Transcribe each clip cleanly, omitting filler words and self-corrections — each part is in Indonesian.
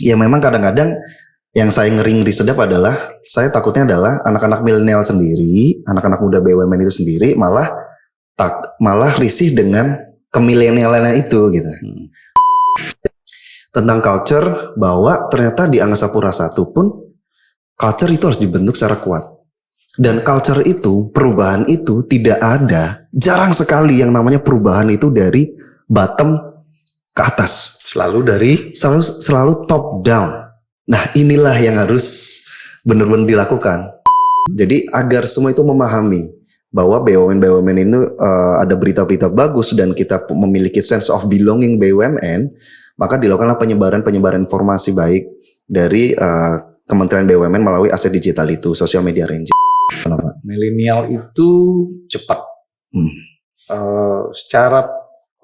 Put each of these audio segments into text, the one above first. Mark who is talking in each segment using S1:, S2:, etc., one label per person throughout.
S1: Ya memang kadang-kadang yang saya ngeri sedap adalah saya takutnya adalah anak-anak milenial sendiri, anak-anak muda BUMN itu sendiri malah risih dengan kemilenialan itu gitu. Tentang culture bahwa ternyata di Angkasa Pura I pun culture itu harus dibentuk secara kuat. Dan culture itu, perubahan itu tidak ada, jarang sekali yang namanya perubahan itu dari bottom ke atas. Selalu top down. Nah, inilah yang harus benar-benar dilakukan. Jadi agar semua itu memahami bahwa BUMN itu ada berita-berita bagus dan kita memiliki sense of belonging BUMN, maka dilakukanlah penyebaran informasi baik dari Kementerian BUMN melalui aset digital itu, social media ranger. Kenapa?
S2: Milenial itu cepat. Secara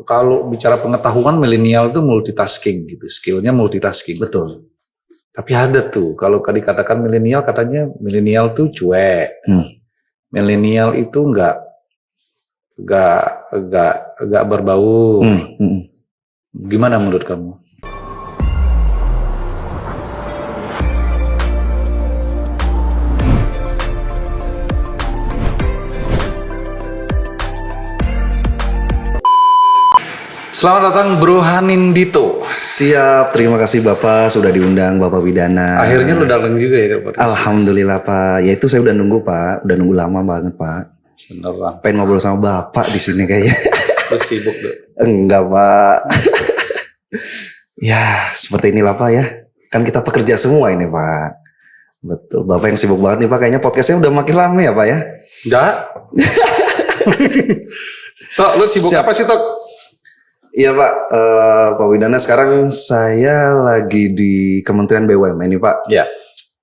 S2: kalau bicara pengetahuan, milenial itu multitasking gitu, skillnya multitasking.
S1: Betul.
S2: Tapi ada tuh kalau dikatakan milenial, katanya milenial tuh cuek. Milenial itu enggak berbau. Gimana menurut kamu? Selamat datang Bro Hanindito.
S1: Siap, terima kasih Bapak sudah diundang Bapak Widana.
S2: Akhirnya lu datang juga ya Pak?
S1: Alhamdulillah Pak. Ya itu saya udah nunggu Pak, udah nunggu lama banget Pak.
S2: Beneran.
S1: Pengen ngobrol sama Bapak di sini kayaknya.
S2: Terus sibuk tuh?
S1: Enggak Pak. Ya seperti inilah Pak ya. Kan kita pekerja semua ini Pak. Betul. Bapak yang sibuk banget nih Pak. Kayaknya podcastnya udah makin rame ya Pak ya.
S2: Enggak. Tok, lu sibuk apa sih Tok?
S1: Iya Pak, Pak Widana sekarang saya lagi di Kementerian BUMN ini Pak.
S2: Iya.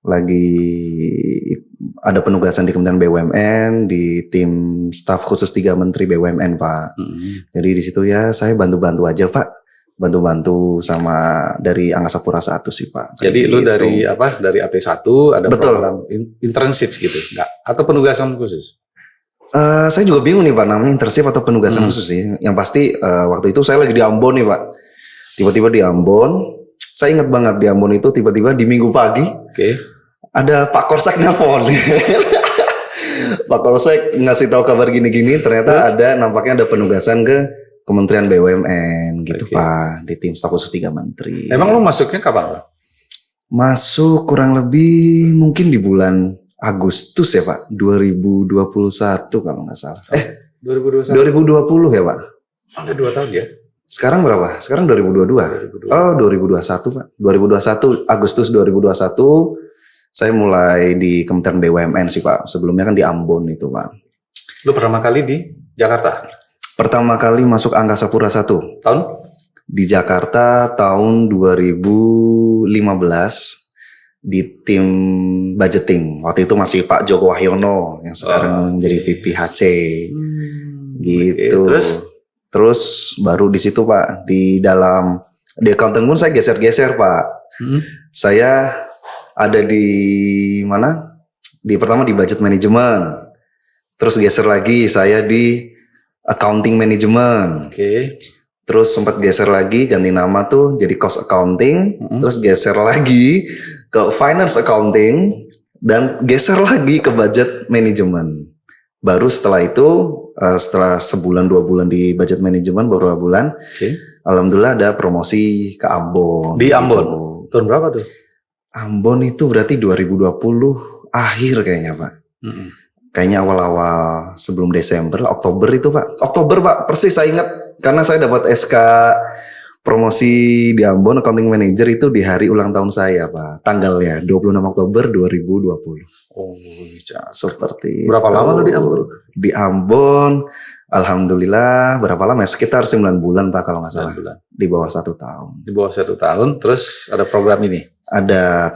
S1: Lagi ada penugasan di Kementerian BUMN di tim staf khusus 3 Menteri BUMN Pak. Jadi di situ ya saya bantu-bantu aja Pak. Bantu-bantu sama dari Angkasa Pura I sih Pak.
S2: Jadi lu dari apa? Dari AP1 ada program internship gitu, enggak? Atau penugasan khusus?
S1: Saya juga bingung nih Pak, namanya internship atau penugasan khusus sih. Yang pasti waktu itu saya lagi di Ambon nih Pak. Tiba-tiba di Ambon, saya ingat banget di Ambon itu tiba-tiba di Minggu pagi, ada Pak Korsek nelpon. Pak Korsek ngasih tahu kabar gini-gini, ternyata nampaknya ada penugasan ke Kementerian BUMN gitu Pak, di tim staf khusus 3 Menteri.
S2: Emang lu masuknya kapan Pak?
S1: Masuk kurang lebih mungkin di bulan Agustus ya Pak, 2021 kalau nggak salah.
S2: 2021.
S1: 2020 ya Pak.
S2: Ada 2 tahun ya?
S1: Sekarang berapa? Sekarang 2022. Oh 2021 Pak. 2021 Agustus 2021 saya mulai di Kementerian BUMN sih Pak. Sebelumnya kan di Ambon itu Pak.
S2: Lu pertama kali di Jakarta?
S1: Pertama kali masuk Angkasa Pura I.
S2: Tahun?
S1: Di Jakarta tahun 2015. Di tim budgeting. Waktu itu masih Pak Joko Wahyono yang sekarang menjadi VP HC. Gitu. Terus baru di situ Pak, di accounting pun saya geser-geser Pak. Saya ada di mana? Pertama di budget management. Terus geser lagi saya di accounting management. Terus sempat geser lagi ganti nama tuh jadi cost accounting. Terus geser lagi ke finance accounting dan geser lagi ke budget management. Baru setelah itu setelah sebulan 2 bulan di budget management, beberapa bulan, alhamdulillah ada promosi ke Ambon.
S2: Di Ambon? Tahun berapa tuh?
S1: Ambon itu berarti 2020 akhir kayaknya Pak. Kayaknya awal-awal sebelum Desember, Oktober itu Pak. Oktober Pak, persis saya ingat karena saya dapat SK promosi di Ambon accounting manager itu di hari ulang tahun saya Pak. Tanggalnya 26 Oktober 2020.
S2: Oh,
S1: seperti
S2: berapa lama lu di Ambon?
S1: Di Ambon, alhamdulillah berapa lama ya? Sekitar 9 bulan Pak kalau nggak salah. Di bawah 1 tahun. Di
S2: bawah 1 tahun, terus ada program ini?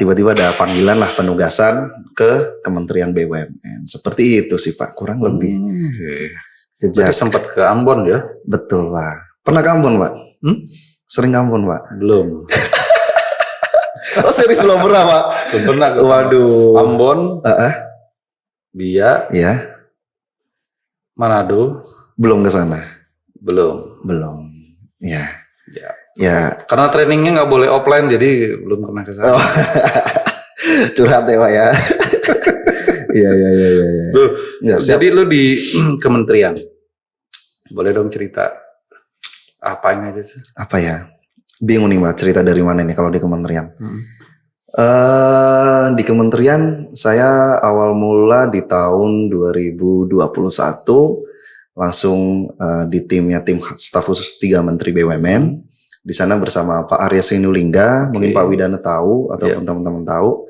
S1: Tiba-tiba ada panggilan lah penugasan ke Kementerian BUMN. Seperti itu sih Pak, kurang lebih.
S2: Jadi sempat ke Ambon ya?
S1: Betul Pak. Pernah ke Ambon Pak? Sering ke Ambon Pak?
S2: Belum.
S1: Oh serius belum pernah Pak?
S2: Belum pernah.
S1: Waduh.
S2: Ambon, Biak, Manado.
S1: Belum ke sana?
S2: Belum.
S1: Ya. Ya Iya.
S2: Karena trainingnya nggak boleh offline, jadi belum pernah ke sana.
S1: Oh. Curhat ya Pak ya. Iya.
S2: Loh,
S1: Ya, siap.
S2: jadi lu di kementerian, boleh dong cerita apain aja sih?
S1: Apa ya? Bingung nih Mbak, cerita dari mana nih kalau di kementerian? Di kementerian saya awal mula di tahun 2021 langsung di tim staf khusus 3 Menteri BUMN. Di sana bersama Pak Arya Sinulinga, mungkin Pak Widana tahu ataupun teman-teman tahu.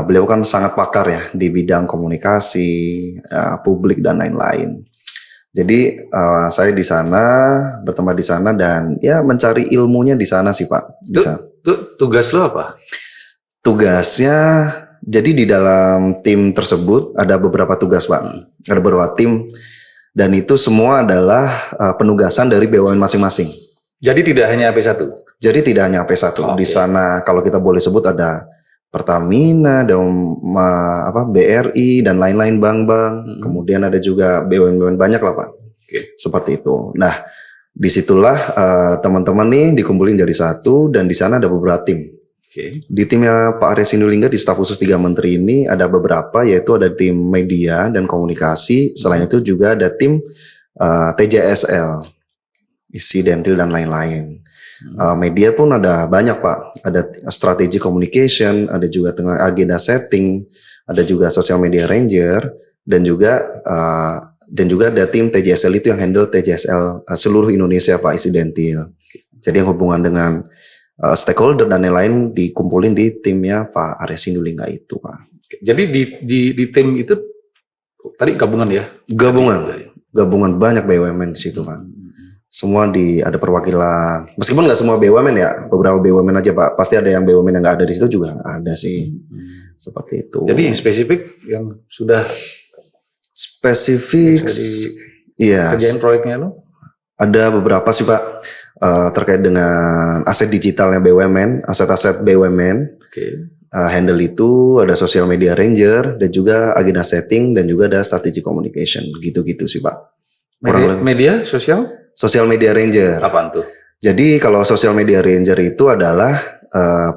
S1: Beliau kan sangat pakar ya di bidang komunikasi, publik dan lain-lain. Jadi saya di sana, bertempat di sana dan ya mencari ilmunya di sana sih Pak.
S2: Tugas lo apa?
S1: Tugasnya, jadi di dalam tim tersebut ada beberapa tugas Pak. Ada beberapa tim dan itu semua adalah penugasan dari BUMN masing-masing.
S2: Jadi tidak hanya AP1?
S1: Jadi tidak hanya AP1. Di sana kalau kita boleh sebut ada Pertamina, ada BRI dan lain-lain bank-bank. Kemudian ada juga BUMN banyak lah Pak. Seperti itu. Nah, disitulah teman-teman nih dikumpulin jadi satu dan di sana ada beberapa tim. Di timnya Pak Arya Sinulinga di staf khusus 3 Menteri ini ada beberapa, yaitu ada tim media dan komunikasi. Selain itu juga ada tim TJSL, isi dentil dan lain-lain. Media pun ada banyak Pak, ada strategi communication, ada juga tengah agenda setting, ada juga social media ranger dan juga ada tim TJSL itu yang handle TJSL seluruh Indonesia Pak, isi dentil. Jadi yang hubungan dengan stakeholder dan lain-lain dikumpulin di timnya Pak Arya Sinulinga itu Pak.
S2: Jadi di tim itu tadi gabungan ya?
S1: Gabungan banyak BUMN di situ Pak. Semua ada perwakilan. Meskipun nggak semua BUMN ya, beberapa BUMN aja Pak. Pasti ada yang BUMN yang nggak ada di situ juga ada sih. Seperti itu.
S2: Jadi yang spesifik yang sudah
S1: spesifik, iya.
S2: Kerjaan proyeknya lo?
S1: Ada beberapa sih Pak. Terkait dengan aset digitalnya BUMN, aset-aset BUMN, handle itu ada social media ranger dan juga agenda setting dan juga ada strategi communication, gitu-gitu sih Pak.
S2: Media sosial?
S1: Social media ranger.
S2: Apaan tuh?
S1: Jadi kalau social media ranger itu adalah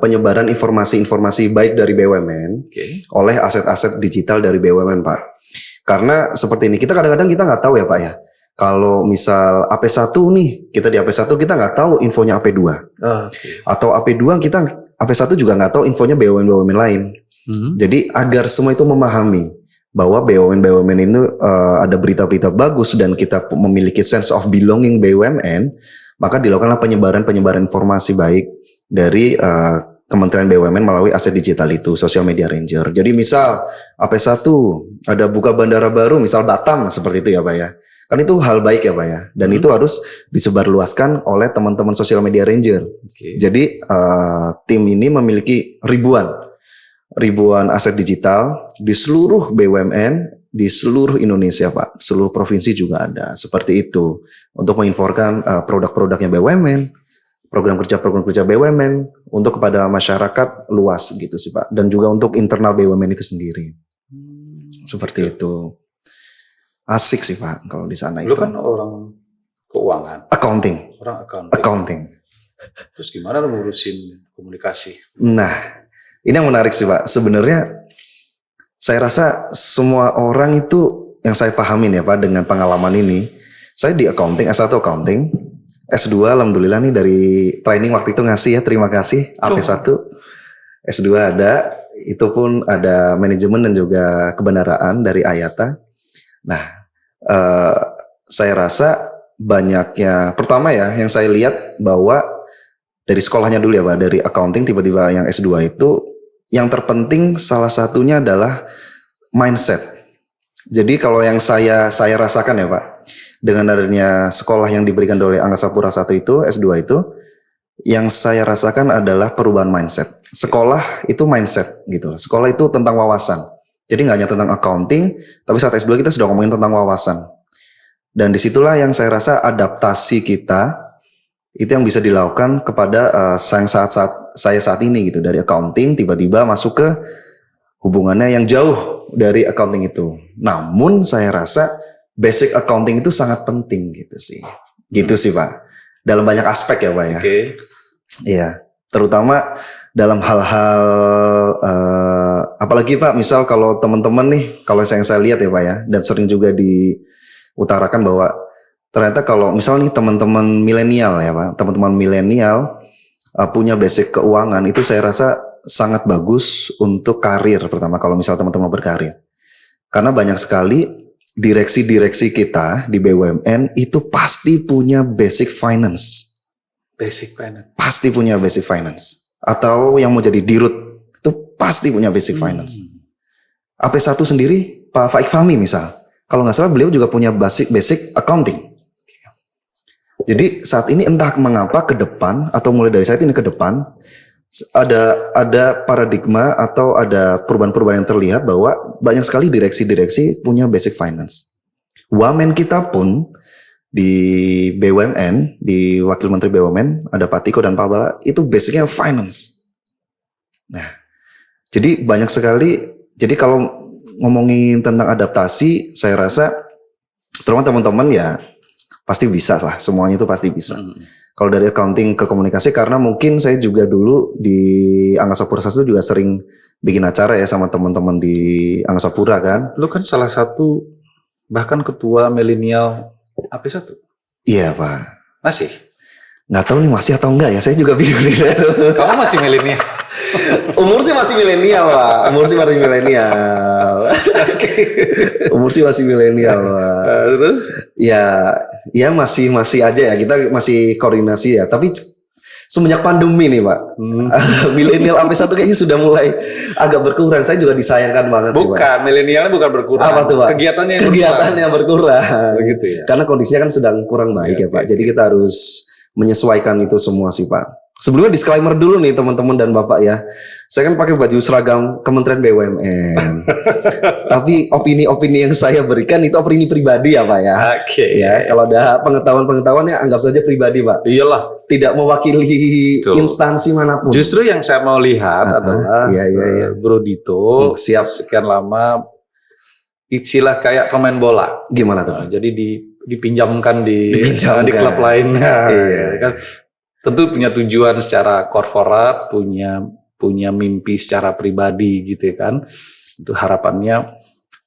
S1: penyebaran informasi-informasi baik dari BUMN oleh aset-aset digital dari BUMN Pak. Karena seperti ini, kita kadang-kadang kita nggak tahu ya Pak ya. Kalau misal AP1 nih, kita di AP1 kita nggak tahu infonya AP2. Atau AP2 AP1 juga nggak tahu infonya BUMN lain. Jadi agar semua itu memahami bahwa BUMN ini ada berita-berita bagus dan kita memiliki sense of belonging BUMN, maka dilakukanlah penyebaran informasi baik dari Kementerian BUMN melalui aset digital itu, social media ranger. Jadi misal AP1 ada buka bandara baru, misal Batam seperti itu ya Pak ya. Kan itu hal baik ya Pak ya, dan itu harus disebarluaskan oleh teman-teman social media ranger. Jadi tim ini memiliki ribuan aset digital di seluruh BUMN di seluruh Indonesia Pak, seluruh provinsi juga ada. Seperti itu untuk menginformasikan produk-produknya BUMN, program kerja BUMN untuk kepada masyarakat luas gitu sih Pak, dan juga untuk internal BUMN itu sendiri. Seperti itu. Asik sih Pak kalau di sana itu.
S2: Lu kan orang keuangan.
S1: Accounting.
S2: Orang
S1: accounting.
S2: Terus gimana lu ngurusin komunikasi?
S1: Nah, ini yang menarik sih Pak. Sebenarnya saya rasa semua orang itu yang saya pahamin ya Pak dengan pengalaman ini. Saya di accounting, S1 accounting, S2 alhamdulillah nih dari training waktu itu ngasih ya, terima kasih. AP1, S2 ada, itu pun ada manajemen dan juga kebendaraan dari Ayata. Nah, saya rasa banyaknya, pertama ya yang saya lihat bahwa dari sekolahnya dulu ya Pak, dari accounting tiba-tiba yang S2 itu, yang terpenting salah satunya adalah mindset. Jadi kalau yang saya rasakan ya Pak, dengan adanya sekolah yang diberikan oleh Angkasa Pura I itu, S2 itu, yang saya rasakan adalah perubahan mindset. Sekolah itu mindset gitu. Sekolah itu tentang wawasan. Jadi nggak hanya tentang accounting, tapi saat S2 kita sudah ngomongin tentang wawasan. Dan disitulah yang saya rasa adaptasi kita itu yang bisa dilakukan kepada saya saat ini gitu, dari accounting tiba-tiba masuk ke hubungannya yang jauh dari accounting itu. Namun saya rasa basic accounting itu sangat penting gitu sih. Gitu sih Pak. dalam banyak aspek ya Pak ya.
S2: Oke.
S1: Iya, terutama dalam hal-hal apalagi Pak, misal kalau teman-teman nih, kalau yang saya lihat ya Pak ya, dan sering juga diutarakan bahwa ternyata kalau misal nih teman-teman milenial ya Pak, teman-teman milenial punya basic keuangan, itu saya rasa sangat bagus untuk karir pertama kalau misal teman-teman berkarir. Karena banyak sekali direksi-direksi kita di BUMN itu pasti punya basic finance.
S2: Basic finance.
S1: Pasti punya basic finance. Atau yang mau jadi dirut itu pasti punya basic finance. AP1 sendiri Pak Faik Fahmi misal, kalau nggak salah beliau juga punya basic accounting. Jadi saat ini entah mengapa ke depan atau mulai dari saat ini ke depan ada paradigma atau ada perubahan-perubahan yang terlihat bahwa banyak sekali direksi-direksi punya basic finance. Wamen kita pun di BUMN, di Wakil Menteri BUMN, ada Pak Tiko dan Pak Bala, itu basicnya finance. Nah, jadi banyak sekali, jadi kalau ngomongin tentang adaptasi, saya rasa terutama teman-teman ya pasti bisa lah, semuanya itu pasti bisa. Kalau dari accounting ke komunikasi, karena mungkin saya juga dulu di Angkasa Pura I juga sering bikin acara ya sama teman-teman di Angkasa Pura kan.
S2: Lu kan salah satu bahkan ketua milenial AP1.
S1: Iya Pak.
S2: Masih?
S1: Nggak tahu nih masih atau enggak ya, saya juga bingung.
S2: Kamu masih milenial?
S1: Umur sih masih milenial Pak. Umur sih masih milenial. Umur sih masih milenial Pak.
S2: Terus?
S1: Ya masih aja ya, kita masih koordinasi ya. Tapi semenjak pandemi nih Pak, milenial AP1 kayaknya sudah mulai agak berkurang. Saya juga disayangkan banget sih Pak.
S2: Bukan, milenialnya bukan berkurang.
S1: Apa tuh Pak?
S2: Kegiatannya yang
S1: berkurang.
S2: Begitu ya.
S1: Karena kondisinya kan sedang kurang baik ya Pak. Jadi kita harus menyesuaikan itu semua sih Pak. Sebelumnya disclaimer dulu nih teman-teman dan Bapak ya. Saya kan pakai baju seragam Kementerian BUMN. Tapi opini-opini yang saya berikan itu opini pribadi ya Pak ya.
S2: Oke.
S1: Ya, kalau ada pengetahuan-pengetahuannya anggap saja pribadi Pak.
S2: Iyalah.
S1: Tidak mewakili instansi manapun.
S2: Justru yang saya mau lihat adalah Bro Dito
S1: siap
S2: sekian lama istilah kayak pemain bola.
S1: Gimana tuh?
S2: Jadi dipinjamkan di klub lainnya.
S1: Iya.
S2: Kan tentu punya tujuan secara korporat, punya mimpi secara pribadi gitu ya kan. Itu harapannya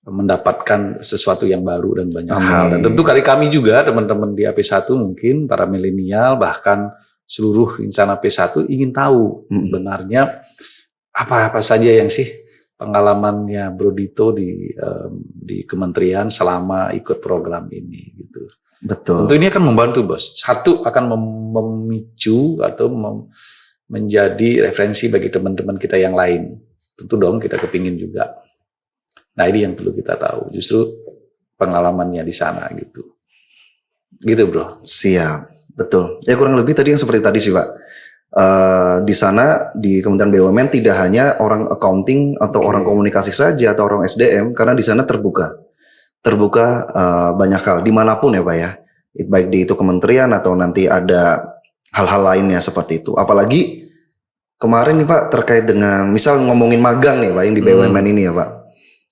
S2: mendapatkan sesuatu yang baru dan banyak hal. Dan tentu kami juga teman-teman di AP1 mungkin para milenial bahkan seluruh insan AP1 ingin tahu benarnya apa saja yang sih pengalamannya Bro Dito di kementerian selama ikut program ini gitu.
S1: Betul.
S2: Tentu ini akan membantu Bos. Satu akan memicu atau menjadi referensi bagi teman-teman kita yang lain. Tentu dong kita kepingin juga. Nah ini yang perlu kita tahu. Justru pengalamannya di sana gitu. Gitu Bro.
S1: Siap. Betul. Ya kurang lebih tadi yang seperti tadi sih Pak. Di sana di Kementerian BUMN tidak hanya orang accounting atau orang komunikasi saja atau orang SDM, karena di sana terbuka banyak hal dimanapun ya Pak ya, baik di itu kementerian atau nanti ada hal-hal lainnya seperti itu. Apalagi kemarin nih Pak terkait dengan misal ngomongin magang nih Pak yang di BUMN ini ya Pak.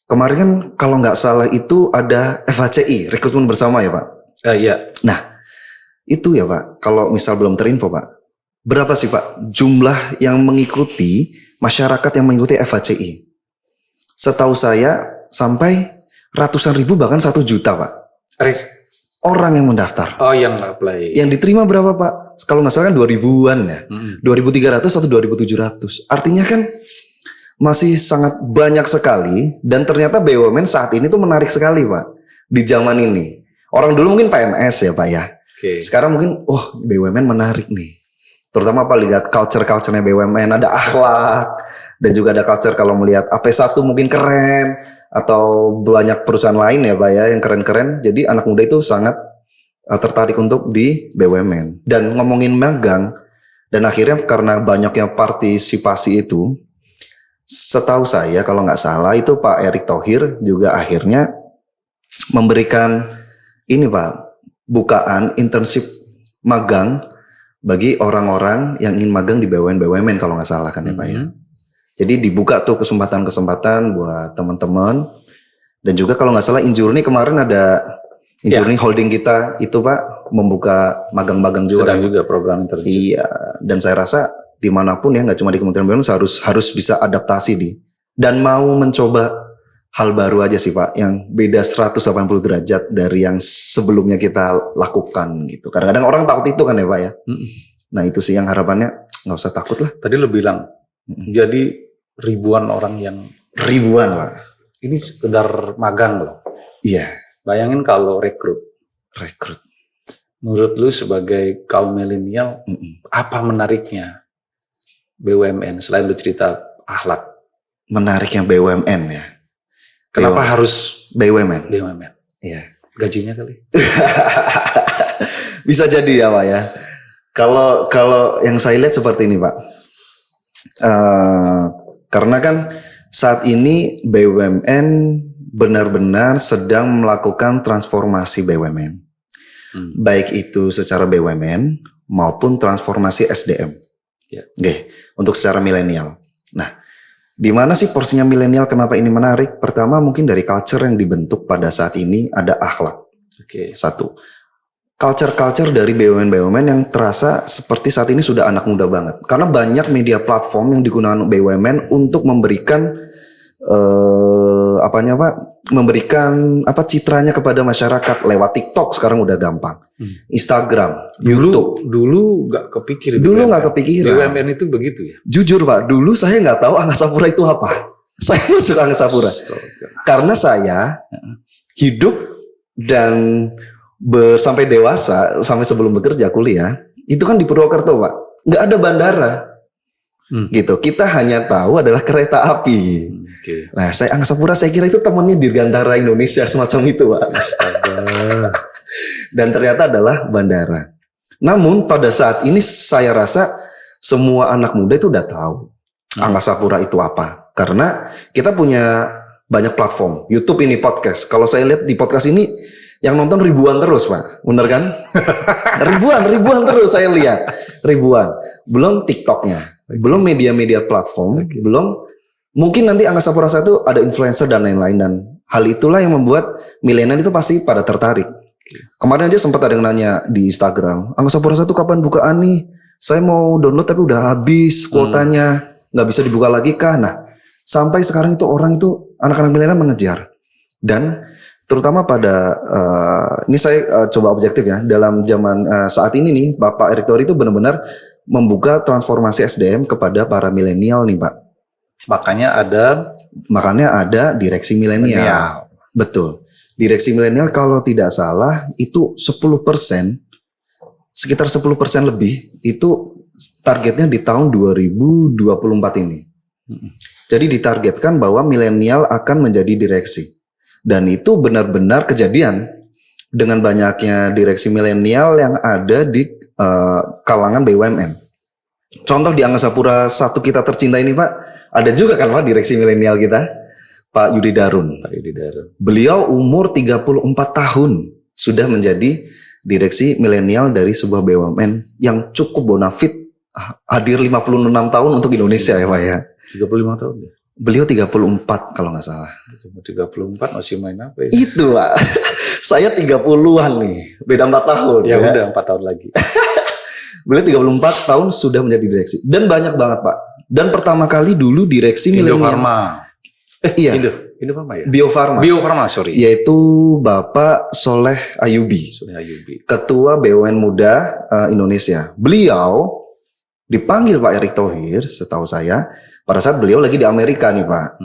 S1: Kemarin kan kalau nggak salah itu ada FHCI rekrutmen bersama ya Pak.
S2: Iya.
S1: Nah itu ya Pak, kalau misal belum terinfo Pak, berapa sih Pak jumlah yang mengikuti, masyarakat yang mengikuti FHCI? Setahu saya sampai ratusan ribu bahkan 1 juta Pak. Orang yang mendaftar.
S2: Oh yang apply.
S1: Yang diterima berapa Pak? Kalau nggak salah kan 2000-an ya. 2.300 atau 2.700. Artinya kan masih sangat banyak sekali. Dan ternyata BUMN saat ini tuh menarik sekali Pak. Di zaman ini. Orang dulu mungkin PNS ya Pak ya. Sekarang mungkin BUMN menarik nih. Terutama apa lihat culture-nya BUMN, ada akhlak dan juga ada culture kalau melihat AP1 mungkin keren atau banyak perusahaan lain ya Pak ya yang keren-keren. Jadi anak muda itu sangat tertarik untuk di BUMN. Dan ngomongin magang, dan akhirnya karena banyaknya partisipasi itu, setahu saya kalau nggak salah itu Pak Erick Thohir juga akhirnya memberikan ini Pak, bukaan internship magang bagi orang-orang yang ingin magang di BUMN kalau nggak salah kan ya Pak ya. Jadi dibuka tuh kesempatan-kesempatan buat teman-teman. Dan juga kalau nggak salah Injourney kemarin ada Injourney holding kita itu Pak, membuka magang-magang juga.
S2: Sedang juga program internship.
S1: Iya, dan saya rasa dimanapun ya, nggak cuma di Kementerian BUMN harus bisa adaptasi dan mau mencoba hal baru aja sih Pak, yang beda 180 derajat dari yang sebelumnya kita lakukan gitu. Kadang-kadang orang takut itu kan ya Pak ya. Nah itu sih yang harapannya nggak usah takut lah.
S2: Tadi lo bilang, jadi ribuan orang yang...
S1: Ribuan Pak.
S2: Ini sekedar magang loh.
S1: Iya.
S2: Bayangin kalau rekrut. Menurut lu sebagai kaum milenial, apa menariknya BUMN selain lu cerita akhlak?
S1: Menariknya BUMN ya.
S2: Kenapa harus
S1: BUMN?
S2: BUMN?
S1: Iya.
S2: Gajinya kali.
S1: Bisa jadi ya Pak ya. Kalau yang saya lihat seperti ini Pak. Karena kan saat ini BUMN benar-benar sedang melakukan transformasi BUMN. Baik itu secara BUMN maupun transformasi SDM. Oke, untuk secara milenial. Nah, di mana sih porsinya milenial? Kenapa ini menarik? Pertama mungkin dari culture yang dibentuk pada saat ini ada akhlak. Satu, culture dari BUMN yang terasa seperti saat ini sudah anak muda banget. Karena banyak media platform yang digunakan BUMN untuk memberikan memberikan citranya kepada masyarakat lewat TikTok sekarang udah gampang, Instagram, YouTube.
S2: Dulu nggak kepikir.
S1: Dulu nggak kepikiran.
S2: BUMN itu begitu ya.
S1: Jujur Pak, dulu saya nggak tahu Angkasa Pura itu apa. Saya masuk Angkasa Pura karena saya hidup dan sampai dewasa, sampai sebelum bekerja kuliah itu kan di Purwokerto Pak, nggak ada bandara. Gitu, kita hanya tahu adalah kereta api. Nah, Angkasa Pura saya kira itu temannya Dirgantara Indonesia semacam itu, Pak. Dan ternyata adalah bandara. Namun pada saat ini saya rasa semua anak muda itu udah tahu Angkasa Pura itu apa. Karena kita punya banyak platform. YouTube ini podcast. Kalau saya lihat di podcast ini yang nonton ribuan terus, Pak. Bener kan? ribuan terus saya lihat. Ribuan. Belum TikToknya. Belum media-media platform, belum mungkin nanti Angkasa Pura 1 ada influencer dan lain-lain, dan hal itulah yang membuat milenial itu pasti pada tertarik. Kemarin aja sempat ada yang nanya di Instagram, Angkasa Pura 1 kapan bukaan nih? Saya mau download tapi udah habis kuotanya, nggak bisa dibuka lagi kah? Nah, sampai sekarang itu orang itu anak-anak milenial mengejar, dan terutama pada ini saya coba objektif ya, dalam zaman saat ini nih Bapak Erick Thohir itu benar-benar membuka transformasi SDM kepada para milenial nih Pak. Makanya ada direksi milenial. Betul. Direksi milenial kalau tidak salah itu 10%, sekitar 10% lebih itu targetnya di tahun 2024 ini. Jadi ditargetkan bahwa milenial akan menjadi direksi. Dan itu benar-benar kejadian dengan banyaknya direksi milenial yang ada di kalangan BUMN. Contoh di Angkasa Pura 1 kita tercinta ini Pak, ada juga kan Pak direksi milenial kita, Pak Yudi Darun. Beliau umur 34 tahun sudah menjadi direksi milenial dari sebuah BUMN yang cukup bonafit, hadir 56 tahun untuk Indonesia ya Pak ya.
S2: 35 tahun ya?
S1: Beliau 34 kalau nggak salah.
S2: 34 masih main apa ya?
S1: Itu Pak. Saya 30-an nih, beda 4 tahun.
S2: Ya udah 4 tahun lagi.
S1: Beliau 34 tahun sudah menjadi direksi. Dan banyak banget Pak. Dan pertama kali dulu direksi milenial.
S2: Indofarma.
S1: Iya.
S2: Indofarma ya?
S1: Biofarma, sorry. Yaitu Bapak Soleh Ayubi. Ketua BUMN Muda Indonesia. Beliau dipanggil Pak Erick Thohir, setahu saya, pada saat beliau lagi di Amerika nih Pak.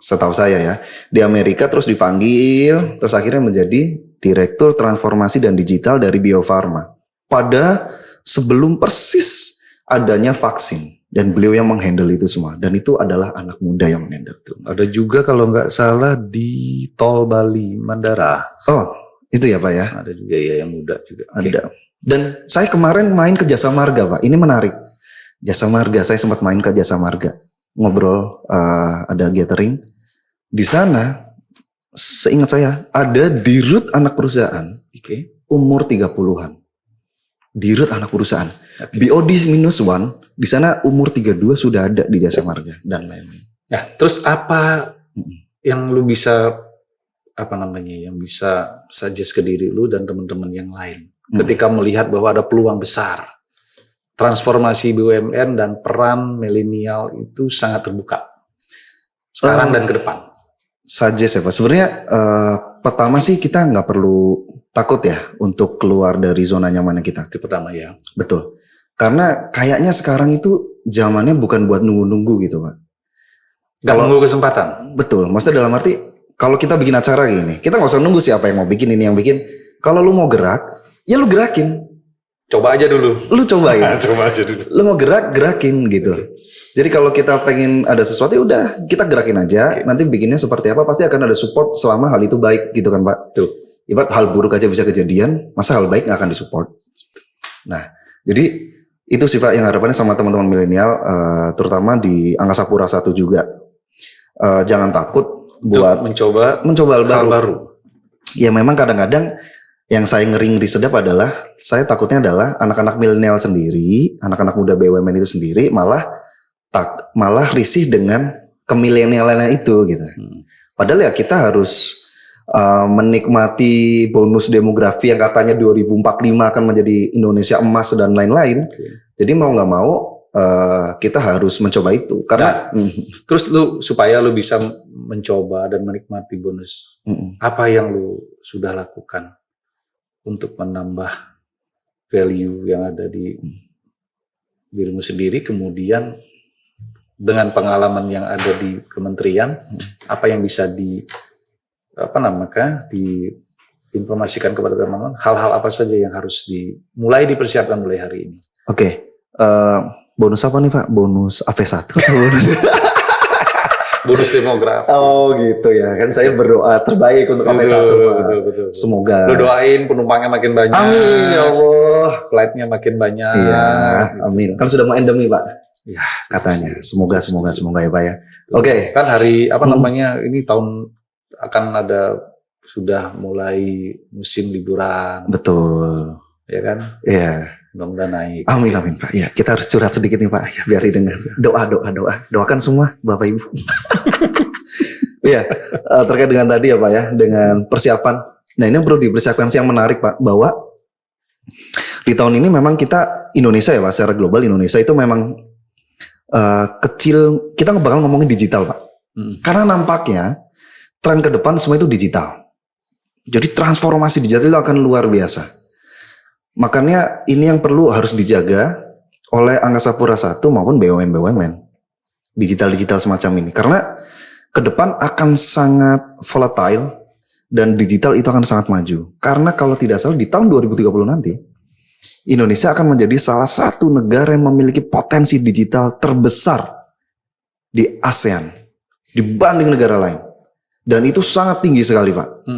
S1: Setahu saya ya. Di Amerika terus dipanggil, terus akhirnya menjadi Direktur Transformasi dan Digital dari Biofarma. Pada sebelum persis adanya vaksin, dan beliau yang menghandle itu semua, dan itu adalah anak muda yang menghandle.
S2: Ada juga kalau nggak salah di Tol Bali Mandara.
S1: Oh, itu ya Pak ya.
S2: Ada juga ya yang muda juga.
S1: Ada. Dan saya kemarin main ke Jasa Marga Pak. Ini menarik. Jasa Marga, saya sempat main ke Jasa Marga, ngobrol, ada gathering di sana. Seingat saya ada dirut anak perusahaan, umur 30-an. Dirut anak perusahaan. BOD-1 di sana umur 32 sudah ada di Jasa Marga dan lain-lain.
S2: Nah, terus apa yang lu bisa yang bisa suggest ke diri lu dan teman-teman yang lain? ketika melihat bahwa ada peluang besar. Transformasi BUMN dan peran milenial itu sangat terbuka sekarang dan ke depan.
S1: Suggest ya Pak. Sebenarnya pertama sih kita nggak perlu takut ya untuk keluar dari zona nyamannya kita.
S2: Itu pertama ya.
S1: Betul. Karena kayaknya sekarang itu zamannya bukan buat nunggu-nunggu gitu Pak.
S2: Gak nunggu kesempatan.
S1: Betul. Maksudnya dalam arti kalau kita bikin acara gini, kita nggak usah nunggu siapa yang mau bikin ini yang bikin. Kalau lu mau gerak, ya lu gerakin.
S2: Coba aja dulu.
S1: Lu cobain.
S2: Coba aja dulu.
S1: Lu mau gerak, gerakin gitu. Jadi kalau kita pengen ada sesuatu ya udah kita gerakin aja. Nanti bikinnya seperti apa pasti akan ada support selama hal itu baik gitu kan Pak.
S2: Betul.
S1: Ibarat hal buruk aja bisa kejadian, masa hal baik nggak akan disupport. Nah, jadi itu sih Pak yang harapannya sama teman-teman milenial, terutama di Angkasa Pura I juga. Jangan takut buat mencoba hal baru. Ya memang kadang-kadang yang saya ngeri sedap adalah saya takutnya adalah anak-anak milenial sendiri, anak-anak muda BUMN itu sendiri malah risih dengan kemilenialannya itu gitu. Padahal ya kita harus menikmati bonus demografi yang katanya 2045 akan menjadi Indonesia emas dan lain-lain. Jadi mau nggak mau kita harus mencoba itu karena
S2: terus supaya lu bisa mencoba dan menikmati bonus, apa yang lu sudah lakukan untuk menambah value yang ada di dirimu sendiri, kemudian dengan pengalaman yang ada di kementerian, apa yang bisa diinformasikan kepada teman-teman, hal-hal apa saja yang harus mulai dipersiapkan mulai hari ini?
S1: Oke. Bonus apa nih Pak? Bonus AP1.
S2: Bonus demografi.
S1: Oh gitu ya. Kan saya berdoa terbaik untuk AP1 Pak.
S2: Betul.
S1: Semoga.
S2: Lo doain penumpangnya makin banyak.
S1: Amin ya Allah.
S2: Flightnya makin banyak.
S1: Iya, amin. Kan sudah mau endemi Pak.
S2: Ya,
S1: katanya. Semoga ya Pak ya. Oke.
S2: Kan hari ini tahun akan ada sudah mulai musim liburan.
S1: Betul.
S2: Ya kan?
S1: Iya.
S2: Mudah-mudahan naik.
S1: Amin Pak. Ya, kita harus curhat sedikit nih Pak. Biar didengar. Doa. Doakan semua Bapak Ibu. Iya, terkait dengan tadi ya Pak ya, dengan persiapan. Nah, ini perlu dipersiapkan sih yang menarik Pak, bahwa di tahun ini memang kita Indonesia ya Pak, secara global Indonesia itu memang kecil. Kita bakal ngomongin digital Pak. Karena nampaknya tren ke depan semua itu digital. Jadi transformasi digital itu akan luar biasa. Makanya ini yang harus dijaga oleh Angkasa Pura I maupun BUMN digital semacam ini, karena ke depan akan sangat volatile dan digital itu akan sangat maju. Karena kalau tidak salah di tahun 2030 nanti Indonesia akan menjadi salah satu negara yang memiliki potensi digital terbesar di ASEAN dibanding negara lain, dan itu sangat tinggi sekali Pak.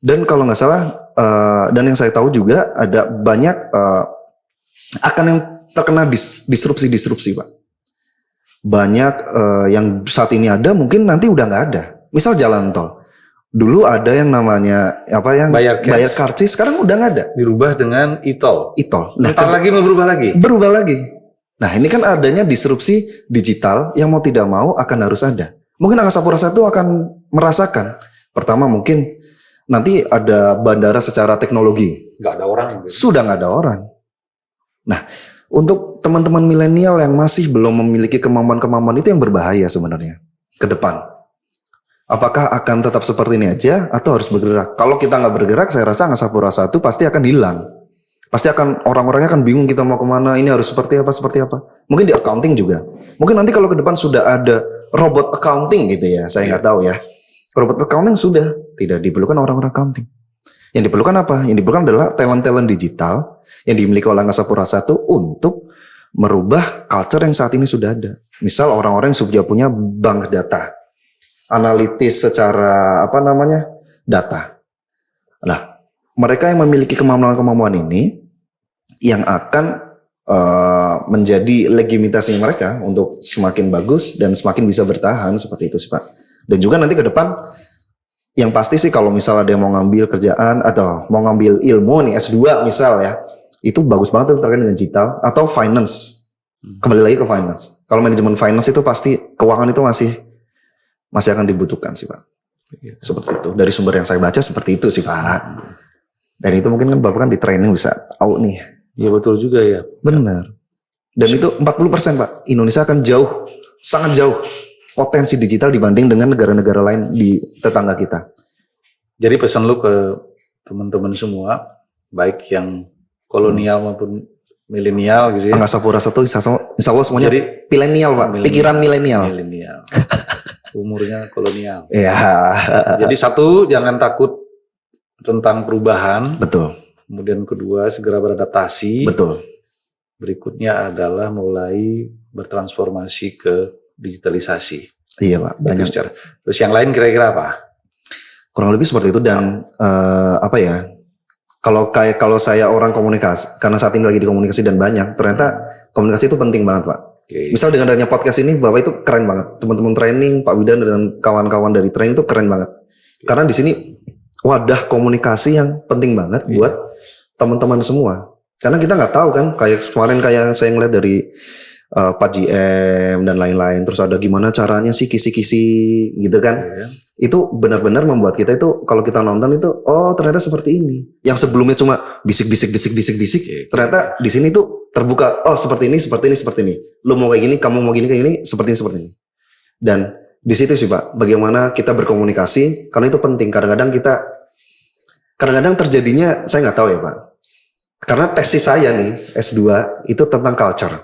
S1: Dan kalau nggak salah dan yang saya tahu juga ada banyak akan yang terkena disrupsi Pak. Banyak yang saat ini ada mungkin nanti udah nggak ada. Misal jalan tol. Dulu ada yang namanya bayar karcis, sekarang udah nggak ada.
S2: Dirubah dengan e-tol.
S1: Nah,
S2: ntar lagi mau berubah lagi.
S1: Nah, ini kan adanya disrupsi digital yang mau tidak mau akan harus ada. Mungkin Angkasa Pura I akan merasakan. Pertama mungkin nanti ada bandara secara teknologi.
S2: Nggak ada orang.
S1: Sudah nggak ada orang. Nah, untuk teman-teman milenial yang masih belum memiliki kemampuan-kemampuan itu yang berbahaya sebenarnya ke depan. Apakah akan tetap seperti ini aja atau harus bergerak? Kalau kita nggak bergerak, saya rasa Angkasa Pura I pasti akan hilang. Pasti akan orang-orangnya akan bingung kita mau kemana. Ini harus seperti apa? Mungkin di accounting juga. Mungkin nanti kalau ke depan sudah ada robot accounting gitu ya. Saya nggak tahu ya. Robot accounting sudah tidak diperlukan orang-orang accounting. Yang diperlukan apa? Yang diperlukan adalah talent-talent digital yang dimiliki oleh Angkasa Pura I untuk merubah culture yang saat ini sudah ada. Misal orang-orang yang sudah punya bank data, analitis secara data. Nah, mereka yang memiliki kemampuan ini yang akan menjadi legitimitasnya mereka untuk semakin bagus dan semakin bisa bertahan seperti itu sih Pak. Dan juga nanti ke depan yang pasti sih kalau misalnya ada yang mau ngambil kerjaan atau mau ngambil ilmu nih S2 misal ya, itu bagus banget tuh terkait dengan digital atau finance. Kembali lagi ke finance. Kalau manajemen finance itu pasti keuangan itu masih akan dibutuhkan sih Pak. Seperti itu. Dari sumber yang saya baca seperti itu sih Pak. Dan itu mungkin kan Bapak kan di training bisa tahu nih.
S2: Iya betul juga ya.
S1: Benar. Dan itu 40% Pak. Indonesia akan jauh, sangat jauh potensi digital dibanding dengan negara-negara lain di tetangga kita.
S2: Jadi pesan lu ke teman-teman semua, baik yang kolonial maupun milenial gitu ya.
S1: Angkasa Pura I insya Allah semuanya
S2: Jadi
S1: milenial Pak, pikiran milenial.
S2: Milenial. Umurnya kolonial.
S1: Ya,
S2: Jadi satu, jangan takut tentang perubahan.
S1: betul,
S2: Kemudian kedua, segera beradaptasi.
S1: betul.
S2: Berikutnya adalah mulai bertransformasi ke digitalisasi.
S1: Iya Pak, banyak.
S2: Terus yang lain kira-kira apa?
S1: Kurang lebih seperti itu dan apa ya? Kalau saya orang komunikasi, karena saat ini lagi di komunikasi dan banyak, ternyata komunikasi itu penting banget Pak.
S2: Okay.
S1: Misal dengan adanya podcast ini, Bapak itu keren banget. Teman-teman training, Pak Widan dan kawan-kawan dari training itu keren banget. Okay. Karena di sini wadah komunikasi yang penting banget buat teman-teman semua. Karena kita nggak tahu kan, kayak kemarin kayak saya ngeliat dari Pak GM dan lain-lain, terus ada gimana caranya sih kisi-kisi gitu kan. Itu benar-benar membuat kita itu kalau kita nonton itu oh ternyata seperti ini. Yang sebelumnya cuma bisik-bisik, ternyata di sini tuh terbuka. Oh seperti ini. Lu mau kayak gini, kamu mau kayak gini, seperti ini. Dan di situ sih Pak, bagaimana kita berkomunikasi karena itu penting. Kadang-kadang terjadinya saya nggak tahu ya Pak. Karena tesis saya nih S2 itu tentang culture.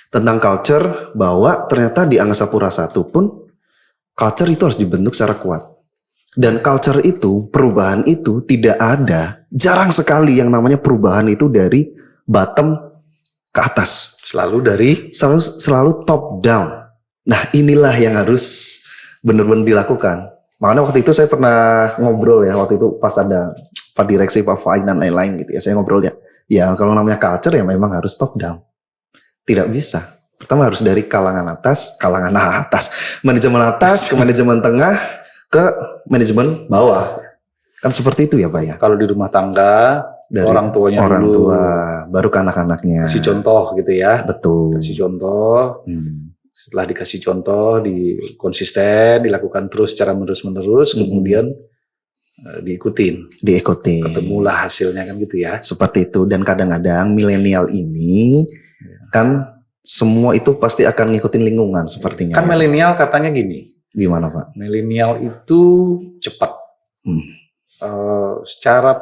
S1: Tentang culture bahwa ternyata di Angkasa Pura I pun culture itu harus dibentuk secara kuat. Dan culture itu, perubahan itu tidak ada. Jarang sekali yang namanya perubahan itu dari bottom ke atas. Selalu top down. Nah inilah yang harus benar-benar dilakukan. Makanya waktu itu saya pernah ngobrol ya. Waktu itu pas ada Pak Direksi, Pak Faik dan lain-lain gitu ya. Saya ngobrol ya. Ya kalau namanya culture ya memang harus top down. Tidak bisa. Pertama harus dari kalangan atas, manajemen atas ke manajemen tengah ke manajemen bawah. Kan seperti itu ya Pak ya.
S2: Kalau di rumah tangga, dari orang tuanya dulu,
S1: baru ke anak-anaknya.
S2: Kasih contoh gitu ya.
S1: Betul.
S2: Kasih contoh. Setelah dikasih contoh, konsisten, dilakukan terus secara menerus, kemudian diikutin. Ketemulah hasilnya kan gitu ya.
S1: Seperti itu. Dan kadang-kadang milenial ini kan semua itu pasti akan ngikutin lingkungan sepertinya.
S2: Kan milenial katanya gini.
S1: Gimana Pak?
S2: Milenial itu cepat. Secara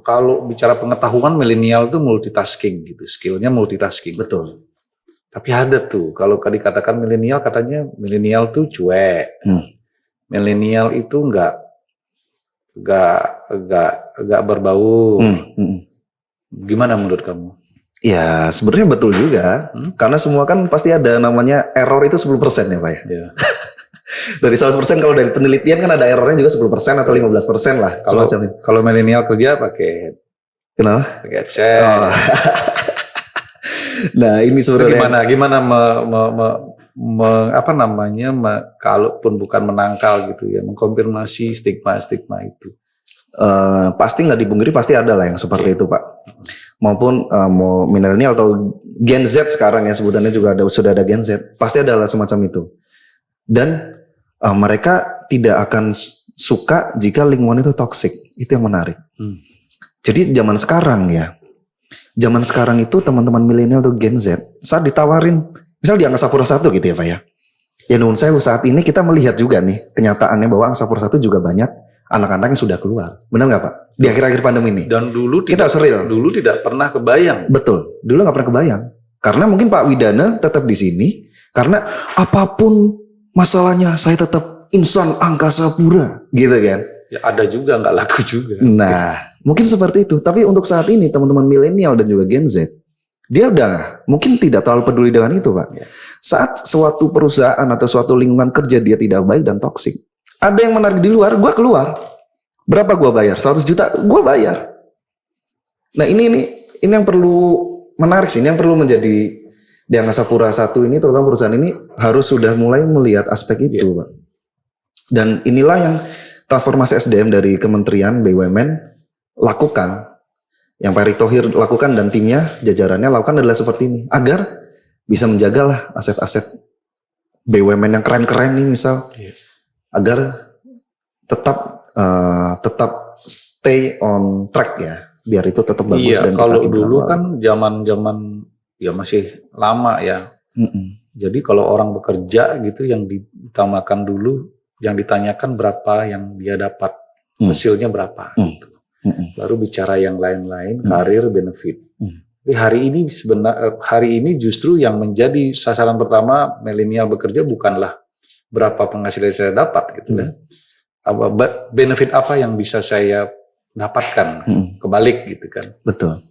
S2: kalau bicara pengetahuan milenial itu multitasking gitu. Skillnya multitasking.
S1: Betul.
S2: Tapi ada tuh kalau dikatakan milenial katanya milenial tuh cuek. Milenial itu enggak berbau. Gimana menurut kamu?
S1: Ya sebenarnya betul juga. Karena semua kan pasti ada namanya error itu 10% ya Pak ya. Yeah. Dari 100% kalau dari penelitian kan ada errornya juga 10% atau 15% lah.
S2: Kalau milenial kerja pakai
S1: kenapa?
S2: Pakai headset.
S1: Nah ini sebenarnya
S2: gimana kalaupun bukan menangkal gitu ya, mengkonfirmasi stigma itu.
S1: Pasti nggak dipungkiri pasti ada lah yang seperti itu Pak. Maupun mau milenial atau Gen Z sekarang ya sebutannya juga sudah ada Gen Z, pasti ada lah semacam itu. Dan mereka tidak akan suka jika lingkungan itu toksik. Itu yang menarik. Jadi zaman sekarang itu teman-teman milenial atau Gen Z saat ditawarin, misal di Angkasa Pura I gitu ya Pak ya. Ya nuhun sewu saat ini kita melihat juga nih kenyataannya bahwa Angkasa Pura I juga banyak anak-anak yang sudah keluar. Benar nggak Pak? Di akhir-akhir pandemi ini.
S2: Dan dulu
S1: kita
S2: dulu tidak pernah kebayang.
S1: Betul. Dulu nggak pernah kebayang. Karena mungkin Pak Widana tetap di sini. Karena apapun masalahnya saya tetap insan Angkasa Pura. Gitu kan.
S2: Ya ada juga nggak laku juga.
S1: Nah mungkin seperti itu. Tapi untuk saat ini teman-teman milenial dan juga Gen Z. Dia udah mungkin tidak terlalu peduli dengan itu Pak. Ya. Saat suatu perusahaan atau suatu lingkungan kerja dia tidak baik dan toksik. Ada yang menarik di luar, gue keluar. Berapa gue bayar? 100 juta, gue bayar. Nah ini yang perlu menarik sih. Ini yang perlu menjadi di Angkasa Pura I ini, terutama perusahaan ini harus sudah mulai melihat aspek itu, Pak. Dan inilah yang transformasi SDM dari Kementerian BUMN lakukan. Yang Pak Erick Thohir lakukan dan timnya, jajarannya lakukan adalah seperti ini. Agar bisa menjagalah aset-aset BUMN yang keren-keren nih misal. Agar tetap stay on track ya, biar itu tetap bagus
S2: Iya,
S1: dan
S2: kalau
S1: kita
S2: dulu
S1: awal.
S2: kan zaman-zaman ya masih lama ya.
S1: Mm-mm.
S2: Jadi kalau orang bekerja gitu yang diutamakan dulu, yang ditanyakan berapa yang dia dapat, hasilnya berapa. Gitu. Baru bicara yang lain-lain, karir, benefit. Tapi hari ini justru yang menjadi sasaran pertama milenial bekerja bukanlah berapa penghasilan saya dapat gitu ya. Benefit apa yang bisa saya dapatkan, kebalik gitu kan.
S1: Betul.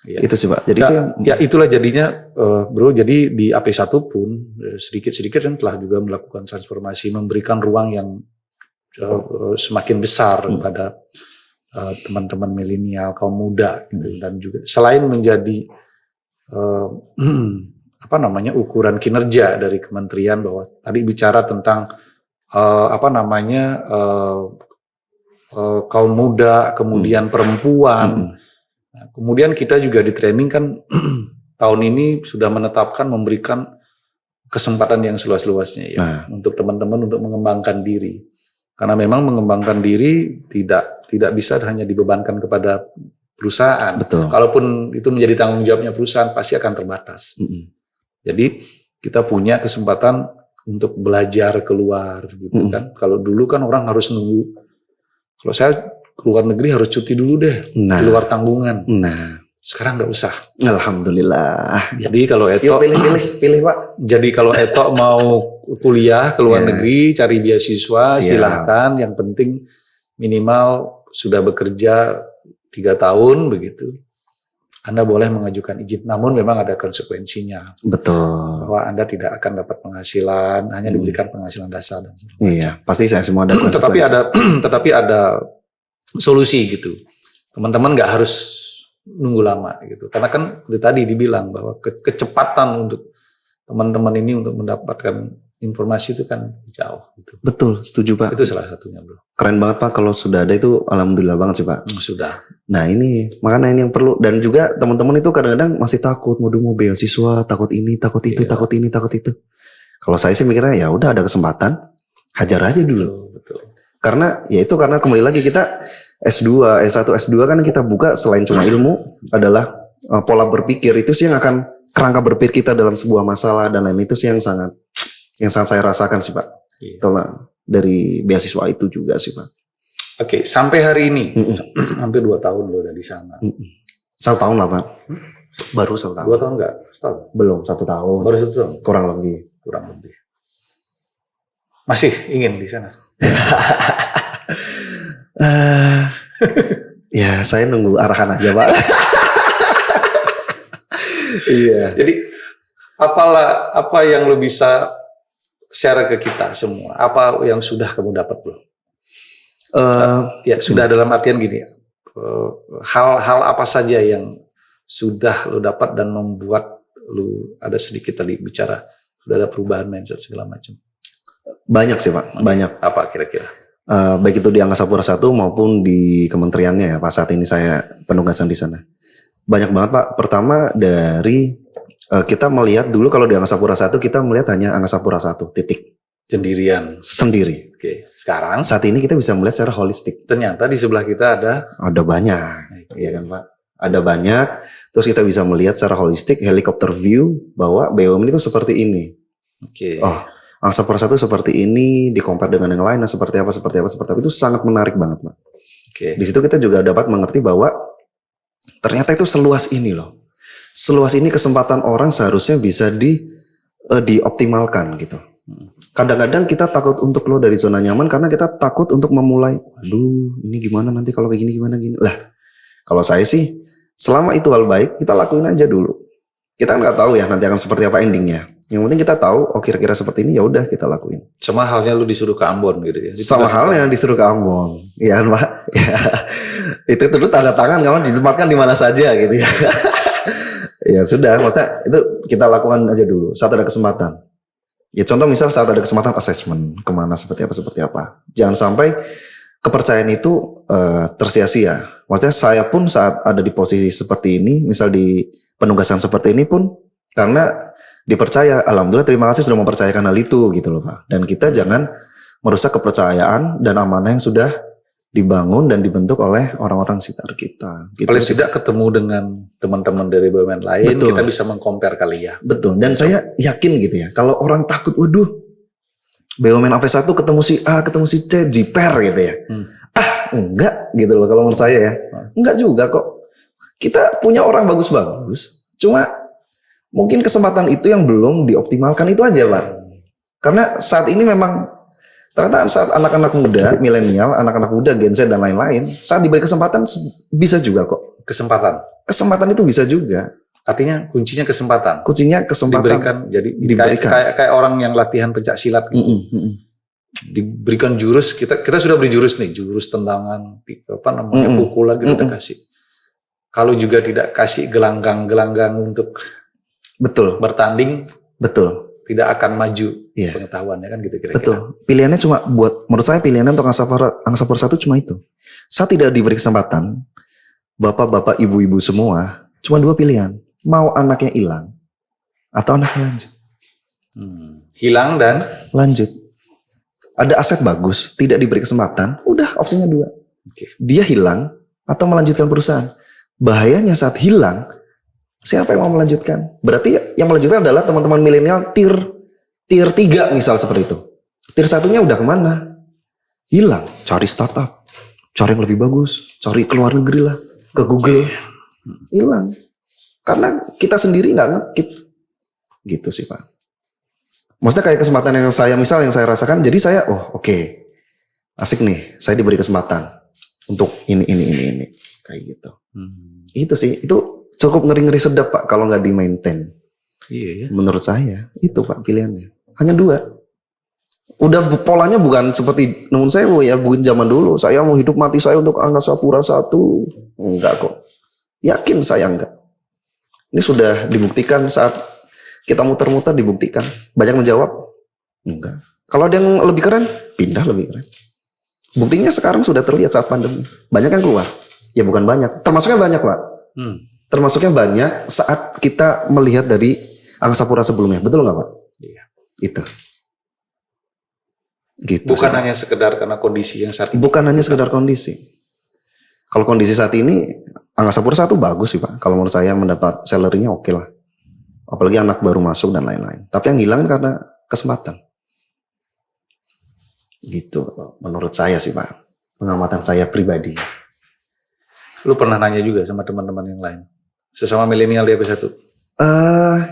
S2: Ya.
S1: Itu sih Pak. Jadi itu yang
S2: ya itulah jadinya bro. Jadi di AP1 pun sedikit-sedikit kan telah juga melakukan transformasi, memberikan ruang yang semakin besar kepada teman-teman milenial, kaum muda gitu. Dan juga selain menjadi ukuran kinerja dari kementerian, bahwa tadi bicara tentang kaum muda, kemudian perempuan. Nah, kemudian kita juga di training kan tahun ini sudah menetapkan memberikan kesempatan yang seluas-luasnya ya untuk teman-teman untuk mengembangkan diri. Karena memang mengembangkan diri tidak bisa hanya dibebankan kepada perusahaan.
S1: Betul.
S2: Kalaupun itu menjadi tanggung jawabnya perusahaan, pasti akan terbatas. Jadi kita punya kesempatan untuk belajar keluar gitu kan. Kalau dulu kan orang harus nunggu. Kalau saya keluar negeri harus cuti dulu deh, di luar tanggungan. Sekarang nggak usah.
S1: Alhamdulillah.
S2: Jadi kalau Eto
S1: pilih Pak.
S2: Jadi kalau Eto mau kuliah ke luar negeri, cari beasiswa, silahkan. Yang penting minimal sudah bekerja 3 tahun begitu. Anda boleh mengajukan izin, namun memang ada konsekuensinya.
S1: Betul.
S2: Bahwa Anda tidak akan dapat penghasilan, hanya diberikan penghasilan dasar dan sebagainya.
S1: Iya, pasti saya semua ada konsekuensi.
S2: Tetapi ada solusi gitu. Teman-teman nggak harus nunggu lama gitu. Karena kan tadi dibilang bahwa kecepatan untuk teman-teman ini untuk mendapatkan informasi itu kan jauh. Gitu.
S1: Betul, setuju Pak.
S2: Itu salah satunya bro.
S1: Keren banget Pak, kalau sudah ada itu alhamdulillah banget sih Pak.
S2: Sudah.
S1: Nah ini, makanya ini yang perlu. Dan juga teman-teman itu kadang-kadang masih takut, mau beasiswa, takut ini, takut itu, takut ini, takut itu. Kalau saya sih mikirnya ya udah ada kesempatan, hajar aja dulu.
S2: Betul.
S1: Karena ya itu karena kembali lagi kita S2, S1, S2 kan kita buka selain cuma ilmu adalah pola berpikir. Itu sih yang akan kerangka berpikir kita dalam sebuah masalah dan lain itu sih yang sangat saya rasakan sih Pak. Itulah dari beasiswa itu juga sih Pak.
S2: Oke, sampai hari ini hampir 2 tahun lo udah di sana.
S1: 1 tahun lah Pak. Baru 1 tahun.
S2: 2 tahun enggak? Setahun?
S1: Belum 1 tahun.
S2: Baru 1 tahun?
S1: Kurang lebih.
S2: Masih ingin di sana?
S1: Ya saya nunggu arahan aja Pak. Iya.
S2: Jadi apa yang lo bisa share ke kita semua? Apa yang sudah kamu dapat bro? Ya sudah dalam artian gini. Hal apa saja yang sudah lo dapat dan membuat lo ada sedikit tadi bicara sudah ada perubahan mindset segala macam.
S1: Banyak sih Pak, banyak.
S2: Apa kira-kira?
S1: Baik itu di Angkasa Pura I maupun di kementeriannya ya Pak, saat ini saya penugasan di sana. Banyak banget Pak. Pertama dari kita melihat dulu kalau di Angkasa Pura I kita melihat hanya Angkasa Pura I titik. Sendiri.
S2: Oke. Sekarang
S1: saat ini kita bisa melihat secara holistik.
S2: Ternyata di sebelah kita ada
S1: banyak. Iya kan Pak? Ada banyak. Terus kita bisa melihat secara holistik, helikopter view bahwa BUMN itu seperti ini.
S2: Oke.
S1: Oh, Angkasa Pura I seperti ini, di-compare dengan yang lain, seperti apa, itu sangat menarik banget, Pak.
S2: Oke.
S1: Di situ kita juga dapat mengerti bahwa ternyata itu seluas ini loh. Seluas ini kesempatan orang seharusnya bisa dioptimalkan gitu. Kadang-kadang kita takut untuk keluar dari zona nyaman karena kita takut untuk memulai, aduh ini gimana nanti kalau kayak gini. Lah, kalau saya sih, selama itu hal baik, kita lakuin aja dulu. Kita kan nggak tahu ya nanti akan seperti apa endingnya. Yang penting kita tahu, oh kira-kira seperti ini, ya udah kita lakuin.
S2: Sama halnya lu disuruh ke Ambon gitu ya?
S1: Sama halnya disuruh ke Ambon, iya kan Pak? Ya, itu dulu tanda tangan, kawan ditempatkan di mana saja gitu ya. Ya sudah, maksudnya itu kita lakukan aja dulu saat ada kesempatan. Ya contoh misal saat ada kesempatan assessment, kemana seperti apa. Jangan sampai kepercayaan itu tersia-sia. Maksudnya saya pun saat ada di posisi seperti ini, misal di penugasan seperti ini pun, karena dipercaya, alhamdulillah terima kasih sudah mempercayakan hal itu gitu loh Pak. Dan kita jangan merusak kepercayaan dan amanah yang sudah dibangun dan dibentuk oleh orang-orang sekitar kita. Gitu
S2: Paling
S1: sih.
S2: tidak ketemu dengan teman-teman dari BUMN lain,
S1: Betul.
S2: kita bisa meng-compare kali ya.
S1: Betul. Dan saya yakin gitu ya, kalau orang takut, waduh, BUMN AP1 ketemu si A, ketemu si C, jiper gitu ya. Enggak gitu loh kalau menurut saya ya. Enggak juga kok. Kita punya orang bagus-bagus, cuma mungkin kesempatan itu yang belum dioptimalkan itu aja, Pak. Karena saat ini memang ternyata saat anak-anak muda, milenial, anak-anak muda, Gen Z dan lain-lain, saat diberi kesempatan bisa juga kok.
S2: Kesempatan.
S1: Kesempatan itu bisa juga.
S2: Artinya kuncinya kesempatan.
S1: Kuncinya kesempatan.
S2: Diberikan. Jadi
S1: Diberikan.
S2: kayak orang yang latihan pencak silat gitu. Diberikan jurus, kita sudah beri jurus nih, jurus tendangan, pukulan gitu udah kasih. Kalau juga tidak kasih gelanggang untuk
S1: Betul.
S2: bertanding,
S1: Betul.
S2: tidak akan maju
S1: Iya.
S2: pengetahuannya kan gitu kira-kira.
S1: Betul. Pilihannya cuma menurut saya pilihannya untuk Angkasa Pura 1 cuma itu. Saat tidak diberi kesempatan, bapak-bapak, ibu-ibu semua, cuma 2 pilihan. Mau anaknya hilang atau anaknya lanjut.
S2: Hilang dan
S1: Lanjut. Ada aset bagus, tidak diberi kesempatan, udah opsinya 2. Dia hilang atau melanjutkan perusahaan. Bahayanya saat hilang, siapa yang mau melanjutkan? Berarti yang melanjutkan adalah teman-teman milenial tier 3 misal seperti itu. Tier 1-nya udah kemana? Hilang. Cari startup. Cari yang lebih bagus. Cari keluar negeri lah. Ke Google. Hilang. Karena kita sendiri nggak ngekip. Gitu sih Pak. Maksudnya kayak kesempatan yang saya rasakan. Jadi saya, oke. Asik nih. Saya diberi kesempatan. Untuk ini. Kayak gitu. Itu sih. Itu cukup ngeri-ngeri sedap Pak kalau nggak di-maintain.
S2: Iya ya.
S1: Menurut saya itu Pak pilihannya. Hanya 2. Udah polanya bukan seperti namun saya ya bukan zaman dulu. Saya mau hidup mati saya untuk Angkasa Pura 1. Enggak kok. Yakin saya enggak. Ini sudah dibuktikan saat kita muter-muter dibuktikan. Banyak menjawab enggak. Kalau ada yang lebih keren, pindah lebih keren. Buktinya sekarang sudah terlihat saat pandemi. Banyak yang keluar. Ya bukan banyak. Termasuknya banyak Pak. Termasuknya banyak saat kita melihat dari Angkasa Pura sebelumnya. Betul nggak Pak?
S2: Iya.
S1: Itu. Gitu.
S2: Bukan hanya sekedar karena kondisi yang saat ini.
S1: Bukan hanya sekedar kondisi. Kalau kondisi saat ini Angkasa Pura 1 bagus sih Pak. Kalau menurut saya mendapat salary-nya oke lah. Apalagi anak baru masuk dan lain-lain. Tapi yang hilang karena kesempatan. Gitu menurut saya sih Pak. Pengamatan saya pribadi.
S2: Lu pernah nanya juga sama teman-teman yang lain? Sesama milenial di AP1?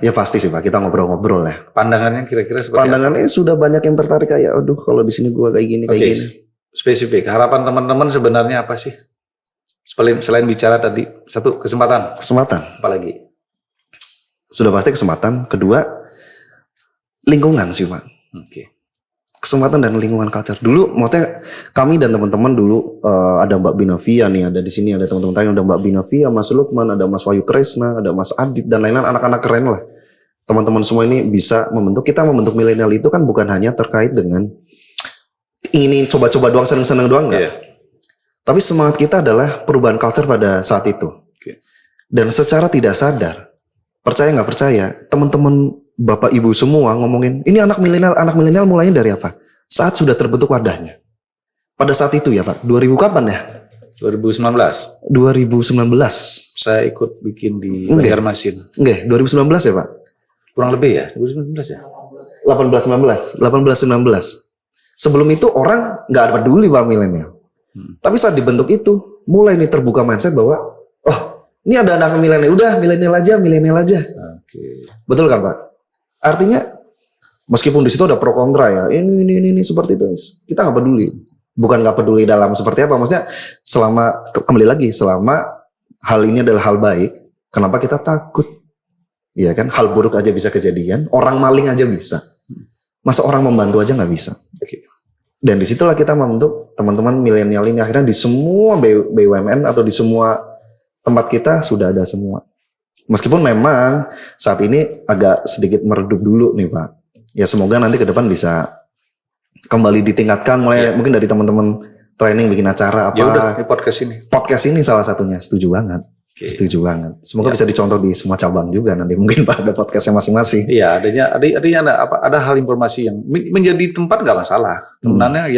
S1: Ya pasti sih Pak, kita ngobrol-ngobrol ya.
S2: Pandangannya kira-kira seperti
S1: Pandangannya sudah banyak yang tertarik kayak, aduh kalau di sini gua kayak gini, kayak gini.
S2: Spesifik, harapan teman-teman sebenarnya apa sih? Selain bicara tadi, 1 kesempatan.
S1: Kesempatan.
S2: Apalagi?
S1: Sudah pasti kesempatan. Kedua, lingkungan sih Pak. Kesempatan dan lingkungan culture. Dulu, maksudnya kami dan teman-teman dulu ada Mbak Binavia nih, ada di sini ada teman-teman lain, ada Mbak Binavia, Mas Lukman, ada Mas Wahyu Kresna, ada Mas Adit dan lain-lain anak-anak keren lah. Teman-teman semua ini bisa kita membentuk milenial itu kan bukan hanya terkait dengan ini coba-coba doang, seneng-seneng doang enggak. Tapi semangat kita adalah perubahan culture pada saat itu. Dan secara tidak sadar, percaya nggak percaya, teman-teman Bapak Ibu semua ngomongin, ini anak milenial mulainya dari apa? Saat sudah terbentuk wadahnya. Pada saat itu ya Pak, 2000 kapan ya?
S2: 2019.
S1: 2019.
S2: Saya ikut bikin di Banjarmasin.
S1: Enggak, 2019 ya Pak?
S2: Kurang lebih ya, 2019 ya?
S1: 18-19. Sebelum itu orang nggak ada peduli Pak milenial. Tapi saat dibentuk itu, mulai nih terbuka mindset bahwa, ini ada anak milenial, udah milenial aja. Betul kan Pak? Artinya meskipun di situ ada pro kontra ya, ini seperti itu, kita nggak peduli. Bukan nggak peduli dalam seperti apa, maksudnya kembali lagi selama hal ini adalah hal baik, kenapa kita takut? Iya kan, hal buruk aja bisa kejadian, orang maling aja bisa, masa orang membantu aja nggak bisa? Dan disitulah kita membentuk teman-teman milenial ini akhirnya di semua BUMN atau di semua tempat kita sudah ada semua. Meskipun memang saat ini agak sedikit meredup dulu nih Pak. Ya semoga nanti ke depan bisa kembali ditingkatkan mulai mungkin dari teman-teman training bikin acara apa.
S2: Ya udah di podcast ini.
S1: Podcast ini salah satunya, setuju banget.
S2: Oke.
S1: Setuju banget. Semoga
S2: Ya.
S1: bisa dicontoh di semua cabang juga nanti mungkin Pak ada podcastnya masing-masing.
S2: Iya, adanya ada hal informasi yang menjadi tempat nggak masalah. Sebenarnya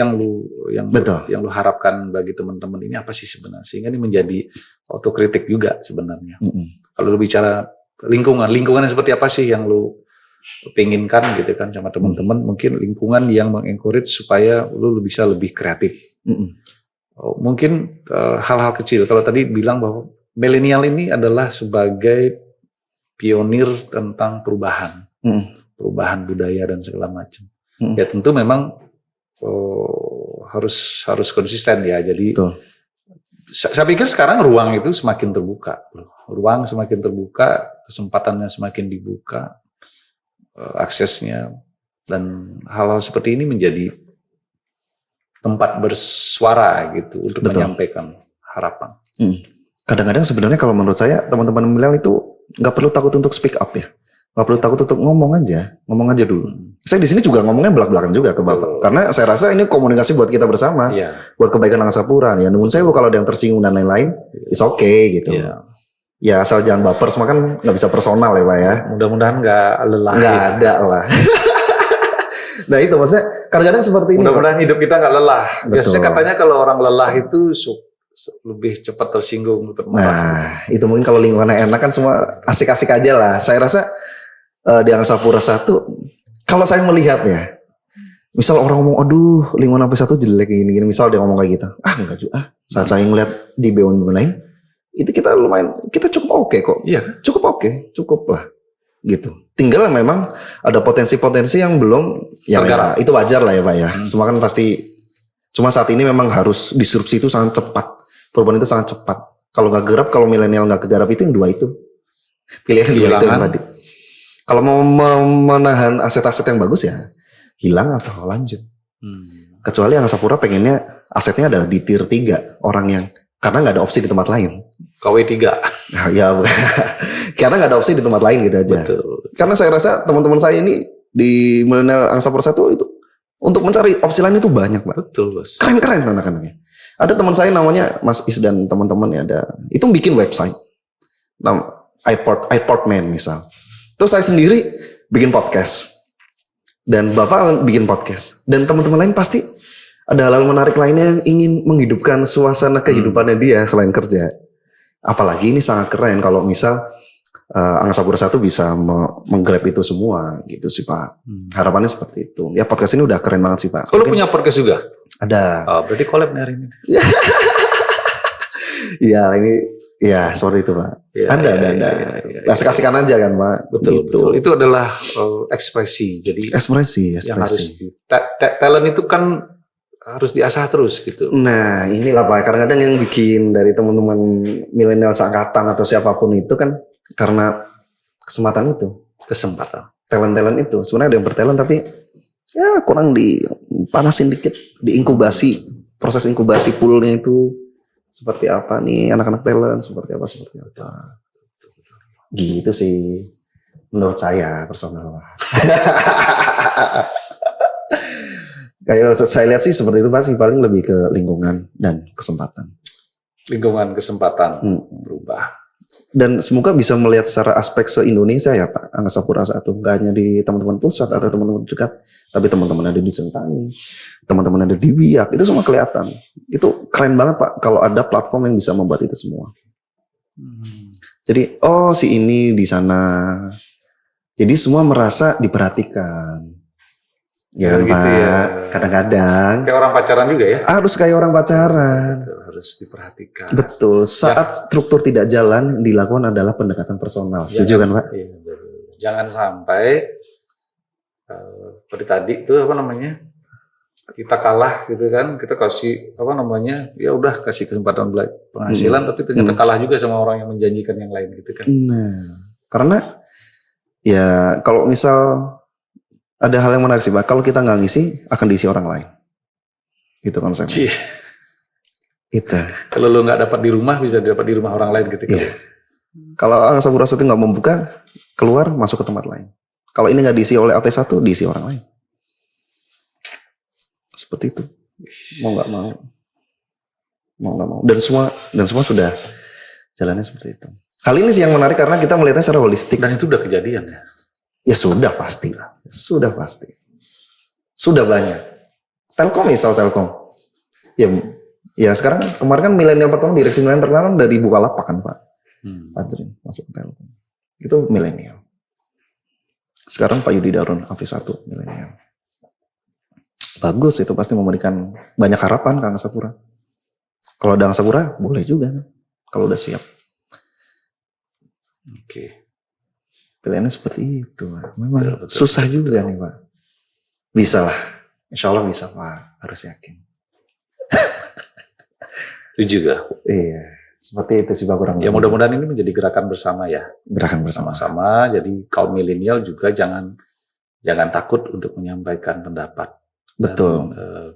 S1: Betul.
S2: yang lu harapkan bagi teman-teman ini apa sih sebenarnya? Sehingga ini menjadi otokritik juga sebenarnya. Kalau lu bicara lingkungannya seperti apa sih yang lu penginkan gitu kan sama teman-teman? Mungkin lingkungan yang mengencourage supaya lu bisa lebih kreatif. Mungkin hal-hal kecil. Kalau tadi bilang bahwa milenial ini adalah sebagai pionir tentang perubahan budaya dan segala macam. Ya tentu memang harus konsisten ya. Jadi saya pikir sekarang ruang itu semakin terbuka, kesempatannya semakin dibuka, aksesnya, dan hal-hal seperti ini menjadi tempat bersuara gitu untuk menyampaikan harapan.
S1: Kadang-kadang sebenarnya kalau menurut saya teman-teman milenial itu nggak perlu takut untuk speak up ya, nggak perlu takut untuk ngomong aja dulu. Saya di sini juga ngomongnya belak-belakan juga ke Bapak, karena saya rasa ini komunikasi buat kita bersama, buat kebaikan Angkasa Pura. Ya, namun saya kalau ada yang tersinggung dan lain-lain, it's okay gitu. Ya asal jangan baper, semua kan nggak bisa personal ya Pak ya.
S2: Mudah-mudahan nggak lelah.
S1: Nggak ada lah. Nah itu maksudnya kadang-kadang seperti ini.
S2: Mudah-mudahan hidup kita nggak lelah. Biasanya katanya kalau orang lelah itu lebih cepat tersinggung.
S1: Nah itu mungkin kalau lingkungannya enak kan semua asik-asik aja lah. Saya rasa di Angkasa Pura 1, kalau saya melihatnya, misal orang ngomong, aduh lingkungan AP1 jelek gini-gini, misal dia ngomong kayak gitu, enggak juga. Saat saya ngeliat di BUMN lain, itu kita lumayan, kita cukup oke kok.
S2: Iya.
S1: Cukup lah. Gitu. Tinggal memang ada potensi-potensi yang belum, ya itu wajar lah ya Pak ya. Semua kan pasti, cuma saat ini memang harus disrupsi itu sangat cepat. Perubahan itu sangat cepat. Kalau nggak gerak, kalau milenial nggak kegarap itu yang dua itu. Pilihan dua itu yang tadi. Kalau mau menahan aset-aset yang bagus ya hilang atau lanjut. Kecuali Angkasa Pura pengennya asetnya adalah di tier 3 orang yang karena nggak ada opsi di tempat lain.
S2: KW3.
S1: Nah, ya karena nggak ada opsi di tempat lain gitu aja.
S2: Betul.
S1: Karena saya rasa teman-teman saya ini di milenial Angkasa Pura 1 itu untuk mencari opsi lain itu banyak Pak.
S2: Betul Bos.
S1: Keren-keren anak-anaknya. Ada teman saya namanya Mas Is dan teman-teman ya ada. Itu bikin website. iPort Man misal. Terus saya sendiri bikin podcast. Dan Bapak bikin podcast. Dan teman-teman lain pasti ada hal-hal menarik lainnya yang ingin menghidupkan suasana kehidupannya dia selain kerja. Apalagi ini sangat keren kalau misal Angkasa Pura 1 bisa menggrab itu semua gitu sih Pak. Harapannya seperti itu. Ya podcast ini udah keren banget sih Pak.
S2: Lu punya podcast juga?
S1: Ada.
S2: Oh, berarti collab nih hari ini.
S1: Iya ini ya seperti itu Pak. Ada. Nah kasihkan aja kan Pak.
S2: Betul. Itu adalah ekspresi. Jadi
S1: ekspresi.
S2: Yang harus talent itu kan harus diasah terus gitu.
S1: Nah inilah Pak. Kadang-kadang yang bikin dari teman-teman milenial seangkatan atau siapapun itu kan karena kesempatan itu. Talent itu. Sebenarnya ada yang bertalent tapi ya kurang dipanasin dikit, diinkubasi, proses inkubasi poolnya itu seperti apa nih anak-anak talent, seperti apa. Gitu sih menurut saya personal. Kayak saya lihat sih seperti itu pasti paling lebih ke lingkungan dan kesempatan.
S2: Berubah.
S1: Dan semoga bisa melihat secara aspek se-Indonesia ya Pak, Angkasa Pura 1. Nggak hanya di teman-teman pusat atau teman-teman dekat, tapi teman-teman ada di Sentani, teman-teman ada di Biak, itu semua kelihatan. Itu keren banget Pak, kalau ada platform yang bisa membuat itu semua. Jadi, oh si ini di sana. Jadi semua merasa diperhatikan. Ya kan Pak, ya. Kadang-kadang.
S2: Kayak orang pacaran juga ya?
S1: Harus kayak orang pacaran.
S2: Betul, harus diperhatikan.
S1: Betul, saat struktur tidak jalan, yang dilakukan adalah pendekatan personal. Setuju kan Pak?
S2: Iya, jangan sampai seperti tadi itu apa namanya, kita kalah gitu kan, kita kasih apa namanya, ya udah kasih kesempatan penghasilan, tapi ternyata kalah juga sama orang yang menjanjikan yang lain gitu kan.
S1: Nah, karena ya kalau misal ada hal yang menarik sih Pak, kalau kita nggak ngisi akan diisi orang lain. Gitu konsepnya. Itu.
S2: Kalau lo nggak dapat di rumah, bisa dapat di rumah orang lain gitu kan.
S1: Iya. Kalau Angkasa Pura 1 nggak membuka, keluar masuk ke tempat lain. Kalau ini nggak diisi oleh AP1, diisi orang lain. Seperti itu. Mau nggak mau. Dan semua sudah Jalannya seperti itu. Hal ini sih yang menarik karena kita melihatnya secara holistik.
S2: Dan itu udah kejadian ya.
S1: Ya sudah pasti lah. Sudah pasti. Sudah banyak. Telkom. Ya sekarang kemarin kan milenial pertama direksi milenial terkenal dari Bukalapak kan Pak. Fajrin masuk ke Telkom. Itu milenial. Sekarang Pak Yudi Darun AP1 milenial. Bagus, itu pasti memberikan banyak harapan ke Angkasa Pura. Kalau ada Angkasa Pura boleh juga kan. Kalau udah siap.
S2: Oke.
S1: Pilihannya seperti itu Pak. Memang
S2: Betul,
S1: susah juga nih Pak. Bisa lah. Insya Allah bisa Pak. Harus yakin.
S2: Itu juga.
S1: Iya. Seperti itu sih Pak kurang
S2: Ya
S1: lebih.
S2: mudah-mudahan ini menjadi gerakan bersama ya.
S1: Gerakan bersama.
S2: Sama-sama. Jadi kaum milenial juga jangan takut untuk menyampaikan pendapat.
S1: Betul.
S2: Dan,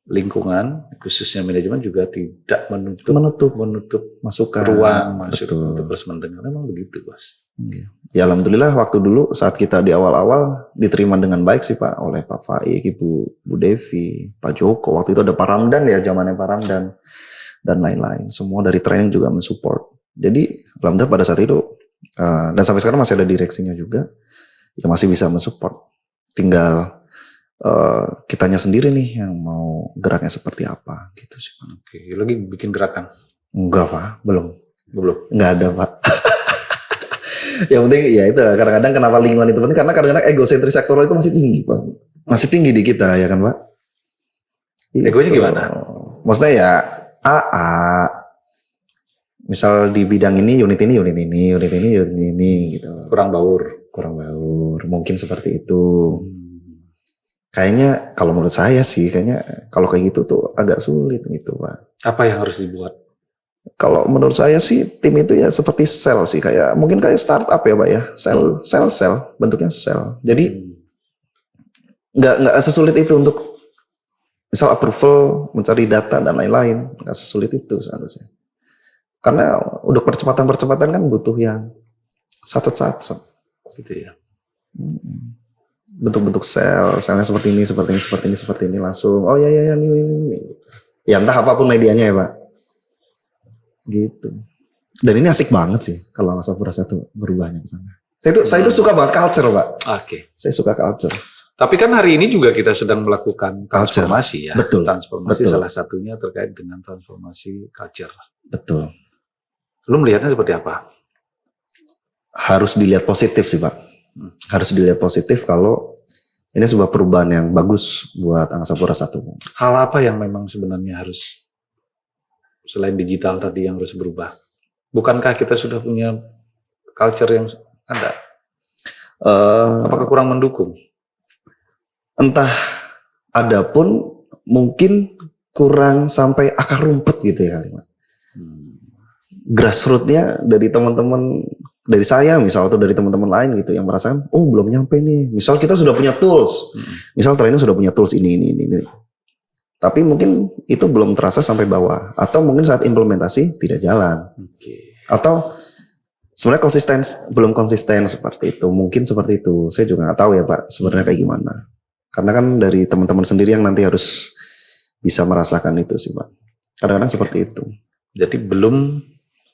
S2: lingkungan khususnya manajemen juga tidak menutup
S1: masukan
S2: ruang masuk
S1: betul.
S2: untuk terus mendengar. Memang begitu Bos.
S1: Ya alhamdulillah waktu dulu saat kita di awal-awal diterima dengan baik sih Pak oleh Pak Faik, Bu Devi, Pak Joko. Waktu itu ada Pak Ramdan ya, zamannya Pak Ramdan dan lain-lain. Semua dari training juga mensupport. Jadi alhamdulillah pada saat itu dan sampai sekarang masih ada direksinya juga, ya masih bisa mensupport. Tinggal kitanya sendiri nih yang mau geraknya seperti apa gitu sih Pak.
S2: Oke, lagi bikin gerakan?
S1: Enggak Pak, belum. Enggak ada Pak. Yang penting ya itu kadang-kadang kenapa lingkungan itu penting karena kadang-kadang egosentris sektoral itu masih tinggi Pak. Masih tinggi di kita ya kan Pak.
S2: Egonya gimana?
S1: Maksudnya ya misal di bidang ini unit ini gitu loh.
S2: Kurang baur.
S1: Mungkin seperti itu. Kayaknya kalau menurut saya sih kayaknya kalau kayak gitu tuh agak sulit gitu Pak.
S2: Apa yang harus dibuat?
S1: Kalau menurut saya sih tim itu ya seperti sel sih, mungkin kayak startup ya Pak ya, sel bentuknya sel. Jadi nggak sesulit itu untuk misal approval, mencari data dan lain-lain, nggak sesulit itu seharusnya. Karena udah percepatan kan butuh yang satu.
S2: Gitu ya.
S1: Bentuk-bentuk selnya seperti ini langsung. Oh ya ini. Ya entah apapun medianya ya Pak. Gitu. Dan ini asik banget sih kalau Angkasa Pura I berubahnya ke sana. Saya itu suka banget culture Pak.
S2: Oke.
S1: Saya suka culture.
S2: Tapi kan hari ini juga kita sedang melakukan transformasi ya.
S1: Betul.
S2: Transformasi salah satunya terkait dengan transformasi culture.
S1: Betul.
S2: Lu melihatnya seperti apa?
S1: Harus dilihat positif sih Pak. Harus dilihat positif kalau ini sebuah perubahan yang bagus buat Angkasa Pura I.
S2: Hal apa yang memang sebenarnya harus selain digital tadi yang harus berubah? Bukankah kita sudah punya culture yang ada? Apakah kurang mendukung?
S1: Entah ada pun mungkin kurang sampai akar rumput gitu ya kali Pak. Grassroots-nya dari teman-teman, dari saya misal atau dari teman-teman lain gitu yang merasakan belum nyampe nih. Misal kita sudah punya tools. Misal training sudah punya tools ini. Tapi mungkin itu belum terasa sampai bawah atau mungkin saat implementasi tidak jalan. Atau sebenarnya belum konsisten seperti itu. Mungkin seperti itu. Saya juga nggak tahu ya Pak sebenarnya kayak gimana. Karena kan dari teman-teman sendiri yang nanti harus bisa merasakan itu sih Pak. Kadang-kadang seperti itu.
S2: Jadi belum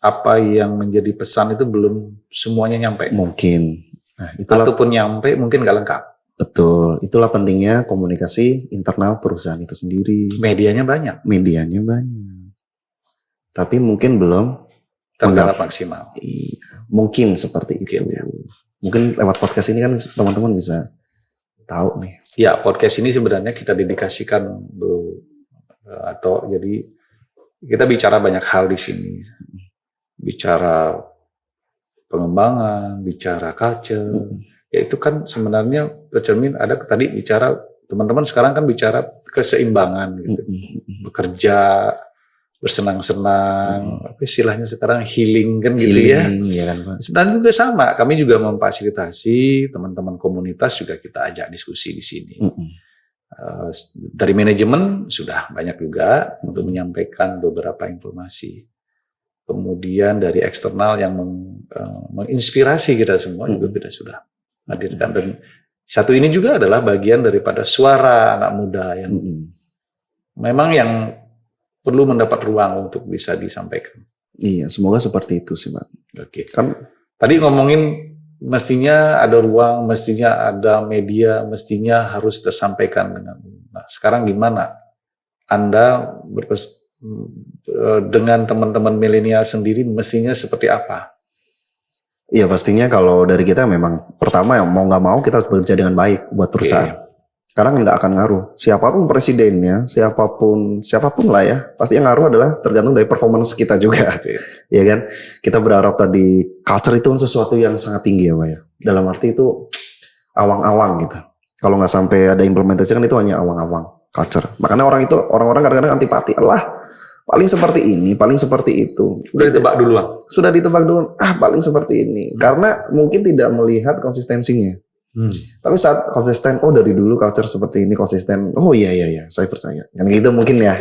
S2: apa yang menjadi pesan itu belum semuanya nyampe.
S1: Mungkin. Nah, itulah.
S2: Ataupun nyampe mungkin nggak lengkap.
S1: Betul. Itulah pentingnya komunikasi internal perusahaan itu sendiri.
S2: Medianya banyak.
S1: Tapi mungkin belum
S2: tergarap maksimal.
S1: Iya. Mungkin seperti itu.
S2: Ya.
S1: Mungkin lewat podcast ini kan teman-teman bisa tahu nih.
S2: Ya, podcast ini sebenarnya kita dedikasikan jadi kita bicara banyak hal di sini. Bicara pengembangan, bicara culture, ya itu kan sebenarnya tercermin ada tadi bicara teman-teman sekarang kan bicara keseimbangan gitu, bekerja bersenang-senang, apa istilahnya sekarang healing kan gitu ya.
S1: Kan, Pak.
S2: Sebenarnya juga sama, kami juga memfasilitasi teman-teman komunitas juga kita ajak diskusi di sini. Dari manajemen sudah banyak juga untuk menyampaikan beberapa informasi. Kemudian dari eksternal yang menginspirasi kita semua juga kita sudah hadirkan. Dan satu ini juga adalah bagian daripada suara anak muda yang memang yang perlu mendapat ruang untuk bisa disampaikan.
S1: Iya, semoga seperti itu sih, Pak.
S2: Oke.
S1: Kan
S2: Tadi ngomongin mestinya ada ruang, mestinya ada media, mestinya harus tersampaikan dengan. Nah, sekarang gimana Anda dengan teman-teman milenial sendiri mestinya seperti apa?
S1: iya pastinya kalau dari kita memang pertama ya mau nggak mau kita harus bekerja dengan baik buat perusahaan. Karena nggak akan ngaruh. Siapapun presidennya, siapapun lah ya, pasti yang ngaruh adalah tergantung dari performance kita juga.
S2: Oke.
S1: Ya kan? Kita berharap tadi culture itu sesuatu yang sangat tinggi ya Pak ya. Dalam arti itu awang-awang gitu. Kalau nggak sampai ada implementasi kan itu hanya awang-awang culture. Makanya orang-orang kadang-kadang antipati. Allah, paling seperti ini, paling seperti itu.
S2: Udah ditebak duluan.
S1: Sudah ditebak dulu. Paling seperti ini. Karena mungkin tidak melihat konsistensinya. Tapi saat konsisten, dari dulu culture seperti ini konsisten. Oh iya, saya percaya. Kan gitu mungkin ya.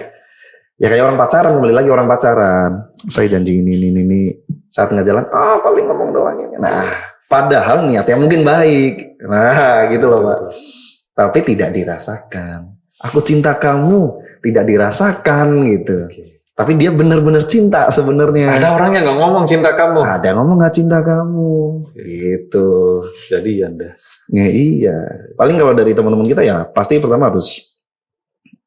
S1: Ya kayak orang pacaran, kembali lagi orang pacaran. Saya janji ini. Saat nggak jalan, paling ngomong doang ini. Nah, padahal niatnya mungkin baik. Nah, gitu loh Pak. Tapi tidak dirasakan. Aku cinta kamu, tidak dirasakan gitu. Tapi dia benar-benar cinta sebenarnya.
S2: Ada orang yang nggak ngomong cinta kamu.
S1: Ada ngomong nggak cinta kamu, gitu.
S2: Jadi Anda.
S1: Ya, iya. Paling kalau dari teman-teman kita ya pasti pertama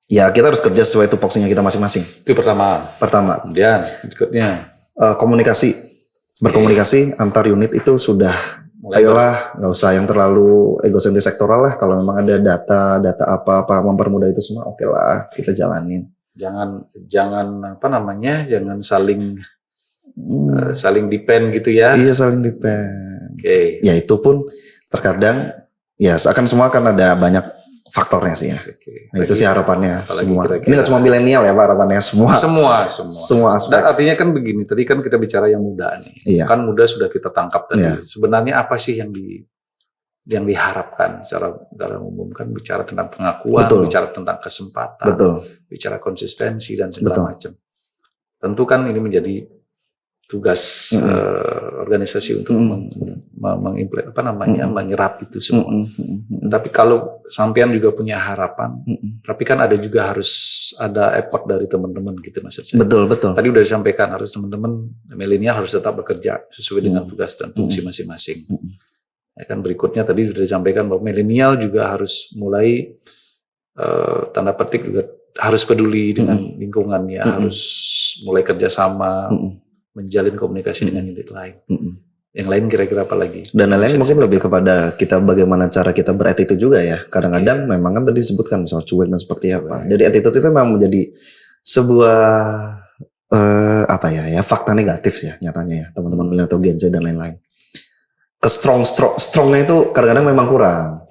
S1: kita harus kerja sesuai tupoksinya kita masing-masing.
S2: Itu pertama. Kemudian berikutnya
S1: Komunikasi, berkomunikasi antar unit itu sudah. Ayolah, nggak usah yang terlalu egosentris sektoral lah. Kalau memang ada data apa mempermudah itu semua, oke lah kita jalanin.
S2: Jangan saling depend gitu ya.
S1: Iya, saling depend.
S2: Oke.
S1: Ya itu pun terkadang ya semua kan ada banyak faktornya sih ya. Nah, itu sih harapannya semua. Ini nggak cuma milenial ya Pak, harapannya semua. Semua aspek.
S2: Dan artinya kan begini, tadi kan kita bicara yang muda nih.
S1: Iya.
S2: Kan muda sudah kita tangkap tadi.
S1: Iya.
S2: Sebenarnya apa sih yang diharapkan secara umum, kan bicara tentang pengakuan,
S1: Betul.
S2: bicara tentang kesempatan,
S1: Betul.
S2: bicara konsistensi dan segala macam. Tentu kan ini menjadi tugas organisasi untuk menyerap itu semua. Tapi kalau sampean juga punya harapan, tapi kan ada juga harus ada effort dari teman-teman gitu maksud saya.
S1: Betul.
S2: Tadi udah disampaikan harus teman-teman milenial harus tetap bekerja sesuai dengan tugas dan fungsi masing-masing. Ya kan berikutnya tadi sudah disampaikan bahwa milenial juga harus mulai tanda petik juga harus peduli dengan lingkungannya, harus mulai kerjasama, menjalin komunikasi dengan unit lain. Yang lain kira-kira apa lagi? Dan
S1: lain mungkin lebih kepada kita bagaimana cara kita berattitude juga ya. Kadang-kadang memang kan tadi disebutkan misal cuek dan seperti apa. Jadi attitude itu memang menjadi sebuah fakta negatif ya nyatanya ya teman-teman milenial atau Gen Z dan lain-lain. Strongnya itu kadang-kadang memang kurang,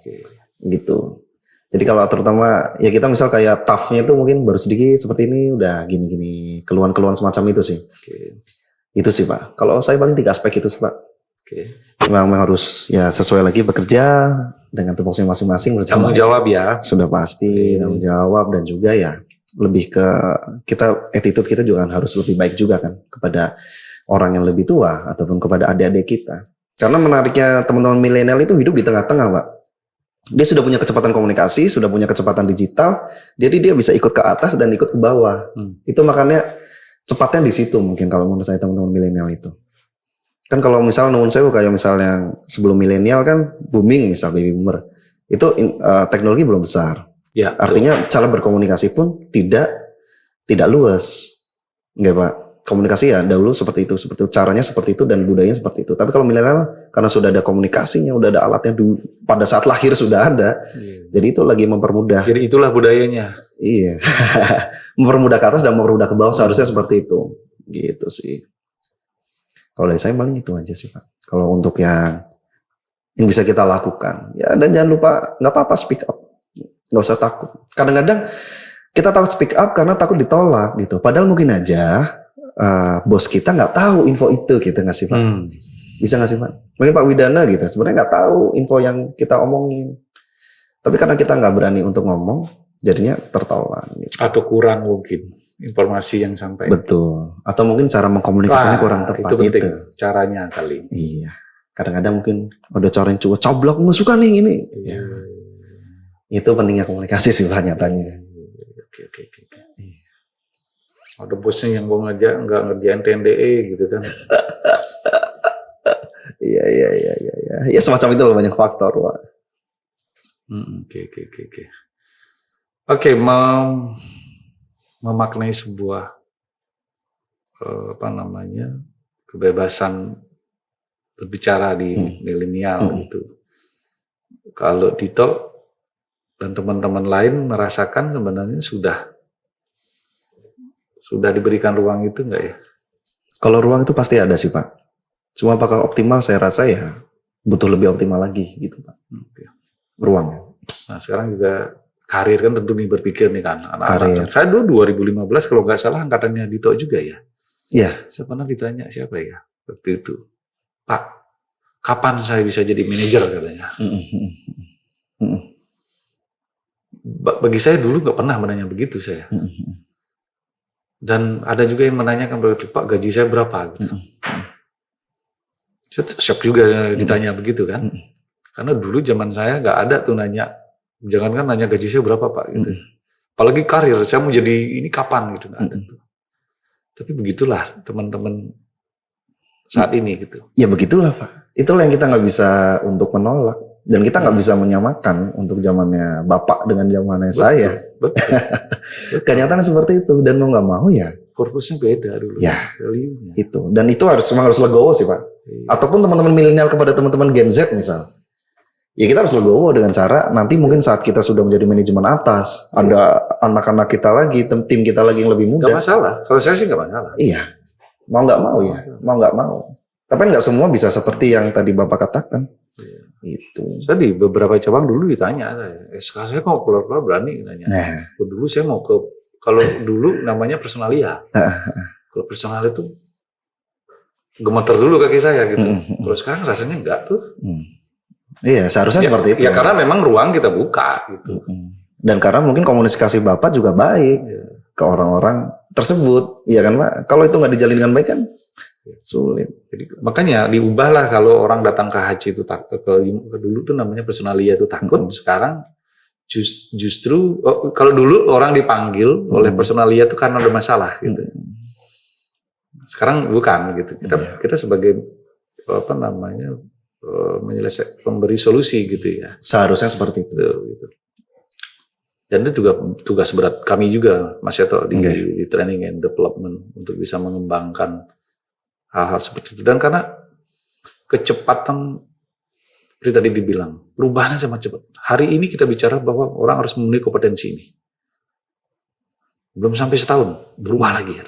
S1: gitu. Jadi kalau terutama ya kita misal kayak toughnya itu mungkin baru sedikit seperti ini udah gini-gini keluhan-keluhan semacam itu sih. Itu sih Pak. Kalau saya paling 3 aspek itu sih Pak. Memang harus ya sesuai lagi bekerja dengan tupoksi masing-masing bersama.
S2: Tanggung jawab ya.
S1: Sudah pasti tanggung jawab dan juga ya lebih ke kita attitude kita juga harus lebih baik juga kan kepada orang yang lebih tua ataupun kepada adik-adik kita. Karena menariknya teman-teman milenial itu hidup di tengah-tengah Pak. Dia sudah punya kecepatan komunikasi, sudah punya kecepatan digital, jadi dia bisa ikut ke atas dan ikut ke bawah. Itu makanya cepatnya di situ mungkin kalau menurut saya teman-teman milenial itu. Kan kalau misalnya nuwun sewu kayak misalnya sebelum milenial kan booming misal baby boomer. Itu teknologi belum besar.
S2: Ya,
S1: artinya cara berkomunikasi pun tidak luas. Enggak Pak. Komunikasi ya dahulu seperti itu, caranya seperti itu dan budayanya seperti itu. Tapi kalau milenial karena sudah ada komunikasinya, udah ada alatnya pada saat lahir sudah ada. Jadi itu lagi mempermudah.
S2: Jadi itulah budayanya.
S1: Iya. Mempermudah ke atas dan mempermudah ke bawah seharusnya seperti itu. Gitu sih. Kalau dari saya paling itu aja sih Pak. Kalau untuk yang bisa kita lakukan. Ya dan jangan lupa nggak apa-apa speak up. Nggak usah takut. Kadang-kadang kita takut speak up karena takut ditolak gitu. Padahal mungkin aja bos kita nggak tahu info itu gitu nggak sih Pak? Bisa nggak sih Pak? Mungkin Pak Widana gitu sebenarnya nggak tahu info yang kita omongin, tapi karena kita nggak berani untuk ngomong jadinya tertolak gitu.
S2: Atau kurang mungkin informasi yang sampai.
S1: Betul. Atau mungkin cara mengkomunikasinya kurang tepat.
S2: Itu penting caranya kali.
S1: Iya. Kadang-kadang mungkin ada cara yang cukup coblok nggak suka nih ini. Ya. Itu pentingnya komunikasi sih Pak nyatanya.
S2: Oke. Ada bosnya yang mau nggak ngerjain TNDE gitu kan.
S1: Iya. Ya semacam itu loh, banyak faktor, Pak.
S2: Oke. Oke, memaknai sebuah kebebasan berbicara di milenial gitu. Kalau Dito dan teman-teman lain merasakan sebenarnya sudah diberikan ruang itu enggak ya?
S1: Kalau ruang itu pasti ada sih, Pak. Cuma apakah optimal, saya rasa ya butuh lebih optimal lagi gitu, Pak.
S2: Oke.
S1: Ruang.
S2: Nah sekarang juga karir kan tentu nih berpikir nih kan
S1: Karir.
S2: anak-anak. Saya dulu 2015 kalau nggak salah angkatannya Dito juga ya.
S1: Iya.
S2: Saya pernah ditanya siapa ya waktu itu, Pak, kapan saya bisa jadi manajer katanya. Bagi saya dulu nggak pernah menanya begitu saya. Dan ada juga yang menanyakan berarti Pak gaji saya berapa gitu. Saya shock juga ditanya begitu kan. Karena dulu zaman saya nggak ada tuh nanya, jangankan nanya gaji saya berapa Pak gitu. Apalagi karir, saya mau jadi ini kapan gitu, nggak ada tuh. Tapi begitulah teman-teman saat ini gitu.
S1: Ya begitulah Pak. Itulah yang kita nggak bisa untuk menolak. Dan kita nggak bisa menyamakan untuk zamannya Bapak dengan zamannya saya.
S2: Betul.
S1: Kenyataannya seperti itu. Dan mau nggak mau ya.
S2: Purpose-nya beda dulu.
S1: Ya,
S2: value-nya.
S1: itu. Dan itu harus legowo sih Pak. Iya. Ataupun teman-teman milenial kepada teman-teman Gen Z misal. Ya kita harus legowo dengan cara nanti mungkin saat kita sudah menjadi manajemen atas. Ada anak-anak kita lagi, tim kita lagi yang lebih muda.
S2: Gak masalah. Kalau saya sih gak masalah.
S1: Iya. Mau nggak mau ya. Mau nggak mau. Tapi nggak semua bisa seperti yang tadi Bapak katakan. Iya. Itu.
S2: Saya di beberapa cabang dulu ditanya, SK saya kok keluar-keluar berani nanya. Nah. Dulu saya mau ke, kalau dulu namanya personalia. Kalau personalia itu gemeter dulu kaki saya gitu. Kalau sekarang rasanya enggak tuh.
S1: Iya, seharusnya seperti itu.
S2: Ya karena memang ruang kita buka gitu.
S1: Dan karena mungkin komunikasi Bapak juga baik ke orang-orang tersebut, iya kan Pak? Kalau itu nggak dijalin dengan baik kan sulit.
S2: Jadi makanya diubahlah kalau orang datang ke haji itu ke dulu tuh namanya personalia itu takut. Sekarang justru kalau dulu orang dipanggil oleh personalia itu karena ada masalah gitu. Sekarang bukan gitu. Kita sebagai menyelesaikan, pemberi solusi gitu ya.
S1: Seharusnya seperti itu.
S2: Gitu. Dan itu juga tugas berat kami juga Mas Yato di training and development untuk bisa mengembangkan hal-hal seperti itu. Dan karena kecepatan seperti tadi dibilang, perubahannya sangat cepat. Hari ini kita bicara bahwa orang harus memenuhi kompetensi ini. Belum sampai setahun, berubah lagi.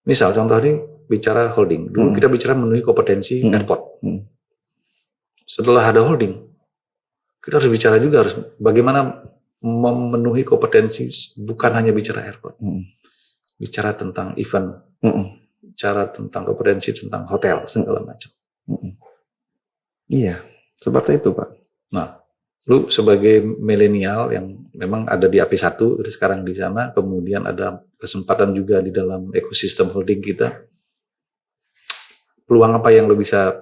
S2: Misal contoh ini bicara holding. Dulu kita bicara memenuhi kompetensi airport. Setelah ada holding, kita harus bicara juga harus bagaimana memenuhi kompetensi bukan hanya bicara airport. Bicara tentang event. Bicara tentang kompetensi tentang hotel segala macam.
S1: Iya, seperti itu Pak.
S2: Nah, lu sebagai milenial yang memang ada di AP1 dari sekarang di sana, kemudian ada kesempatan juga di dalam ekosistem holding kita. Peluang apa yang lu bisa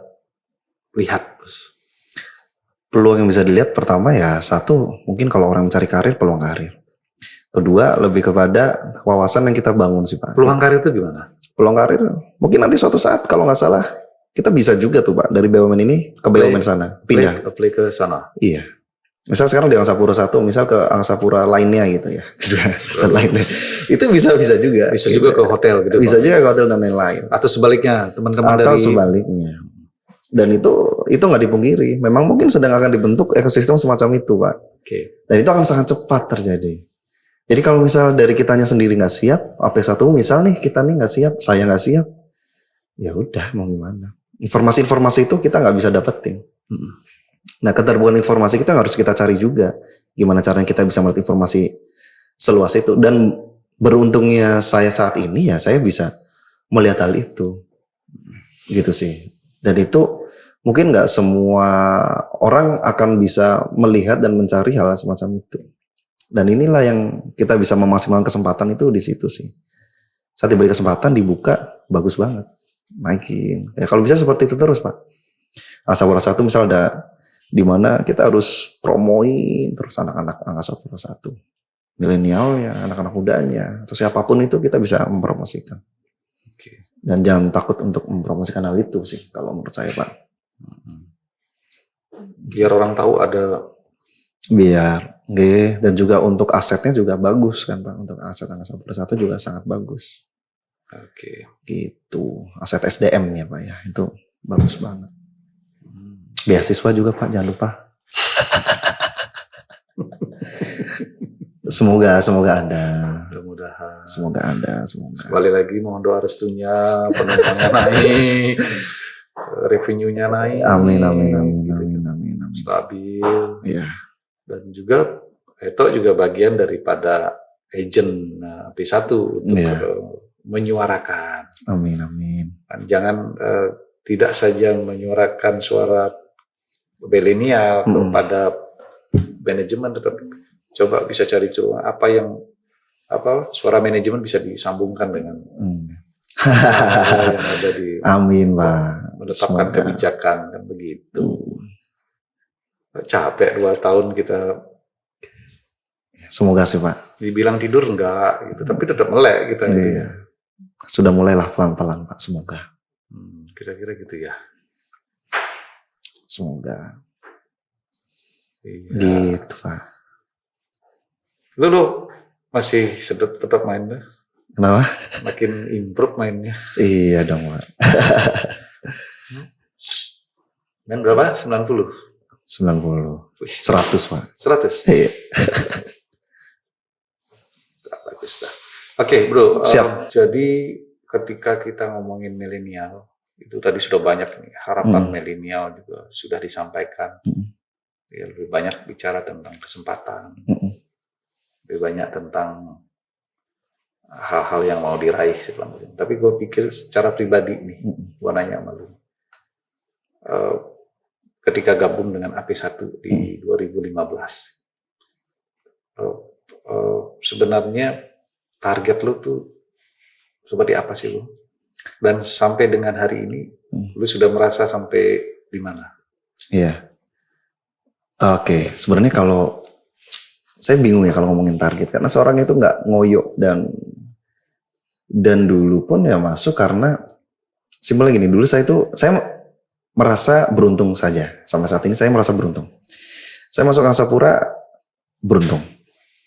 S2: lihat, Bos?
S1: Peluang yang bisa dilihat pertama ya satu, mungkin kalau orang mencari karir, peluang karir. Kedua, lebih kepada wawasan yang kita bangun sih Pak.
S2: Peluang karir itu gimana?
S1: Peluang karir, mungkin nanti suatu saat kalau nggak salah, kita bisa juga tuh Pak, dari BUMN ini ke BUMN sana, pindah.
S2: Apply ke sana?
S1: Iya. Misal sekarang di Angkasa Pura 1, misal ke Angkasa Pura lainnya gitu ya. Lainnya. Itu bisa juga.
S2: Bisa juga ke hotel gitu.
S1: Bisa juga ke hotel dan lain-lain.
S2: Atau sebaliknya, teman-teman dari...
S1: Atau sebaliknya. Dan itu nggak dipungkiri. Memang mungkin sedang akan dibentuk ekosistem semacam itu Pak. Dan itu akan sangat cepat terjadi. Jadi kalau misal dari kitanya sendiri nggak siap, AP1 misal nih kita nih nggak siap, saya nggak siap, ya udah mau gimana? Informasi-informasi itu kita nggak bisa dapetin. Nah keterbukaan informasi kita harus kita cari juga. Gimana caranya kita bisa melihat informasi seluas itu. Dan beruntungnya saya saat ini ya saya bisa melihat hal itu, gitu sih. Dan itu mungkin nggak semua orang akan bisa melihat dan mencari hal semacam itu. Dan inilah yang kita bisa memaksimalkan kesempatan itu di situ sih. Saat diberi kesempatan dibuka, bagus banget. Naikin. Ya kalau bisa seperti itu terus Pak. Angkasa Pura 1 misal ada di mana kita harus promoin terus anak-anak Angkasa Pura 1. milenial ya, anak-anak mudanya, atau siapapun itu kita bisa mempromosikan.
S2: Oke.
S1: Dan jangan takut untuk mempromosikan hal itu sih, kalau menurut saya Pak.
S2: Biar orang tahu ada.
S1: Biar, dan juga untuk asetnya juga bagus kan Pak, untuk aset Angkasa Pura I juga sangat bagus.
S2: Oke.
S1: Gitu, aset SDM ya Pak ya, itu bagus banget. Beasiswa juga Pak, jangan lupa. Semoga ada.
S2: Mudah-mudahan.
S1: Semoga ada.
S2: Sekali lagi mohon doa restunya, penumpangnya naik, revenue-nya naik.
S1: Amin.
S2: Stabil.
S1: Iya.
S2: Dan juga itu juga bagian daripada agent P1 untuk menyuarakan.
S1: Amin.
S2: Jangan tidak saja menyuarakan suara milenial kepada manajemen, tetapi coba bisa cari suara manajemen bisa disambungkan dengan yang ada di.
S1: Amin Pak.
S2: Menetapkan kebijakan kan begitu. Capek 2 tahun kita.
S1: Semoga sih Pak.
S2: Dibilang tidur enggak gitu, tapi tetap melek kita gitu ya.
S1: Sudah mulailah pelan-pelan Pak, semoga.
S2: Kira-kira gitu ya.
S1: Semoga.
S2: Iya.
S1: Gitu Pak.
S2: Lu masih tetap main deh.
S1: Kenapa?
S2: Makin improve mainnya.
S1: Iya dong Pak.
S2: Main berapa? 90?
S1: 90. 100 Pak.
S2: 100?
S1: Iya.
S2: Bagus dah. Oke bro,
S1: Siap.
S2: jadi ketika kita ngomongin milenial, itu tadi sudah banyak nih, harapan milenial juga sudah disampaikan. Ya, lebih banyak bicara tentang kesempatan, lebih banyak tentang hal-hal yang mau diraih sebelum musim. Tapi gue pikir secara pribadi nih, gue nanya sama lu, ketika gabung dengan AP1 di 2015, sebenarnya target lu tuh seperti apa sih lu? Dan sampai dengan hari ini, lu sudah merasa sampai di mana?
S1: Iya. Oke, sebenarnya kalau saya bingung ya kalau ngomongin target, karena seorang itu nggak ngoyo dan dulu pun ya masuk karena simpelnya gini, dulu saya merasa beruntung saja. Sampai saat ini saya merasa beruntung. Saya masuk Angkasa Pura beruntung,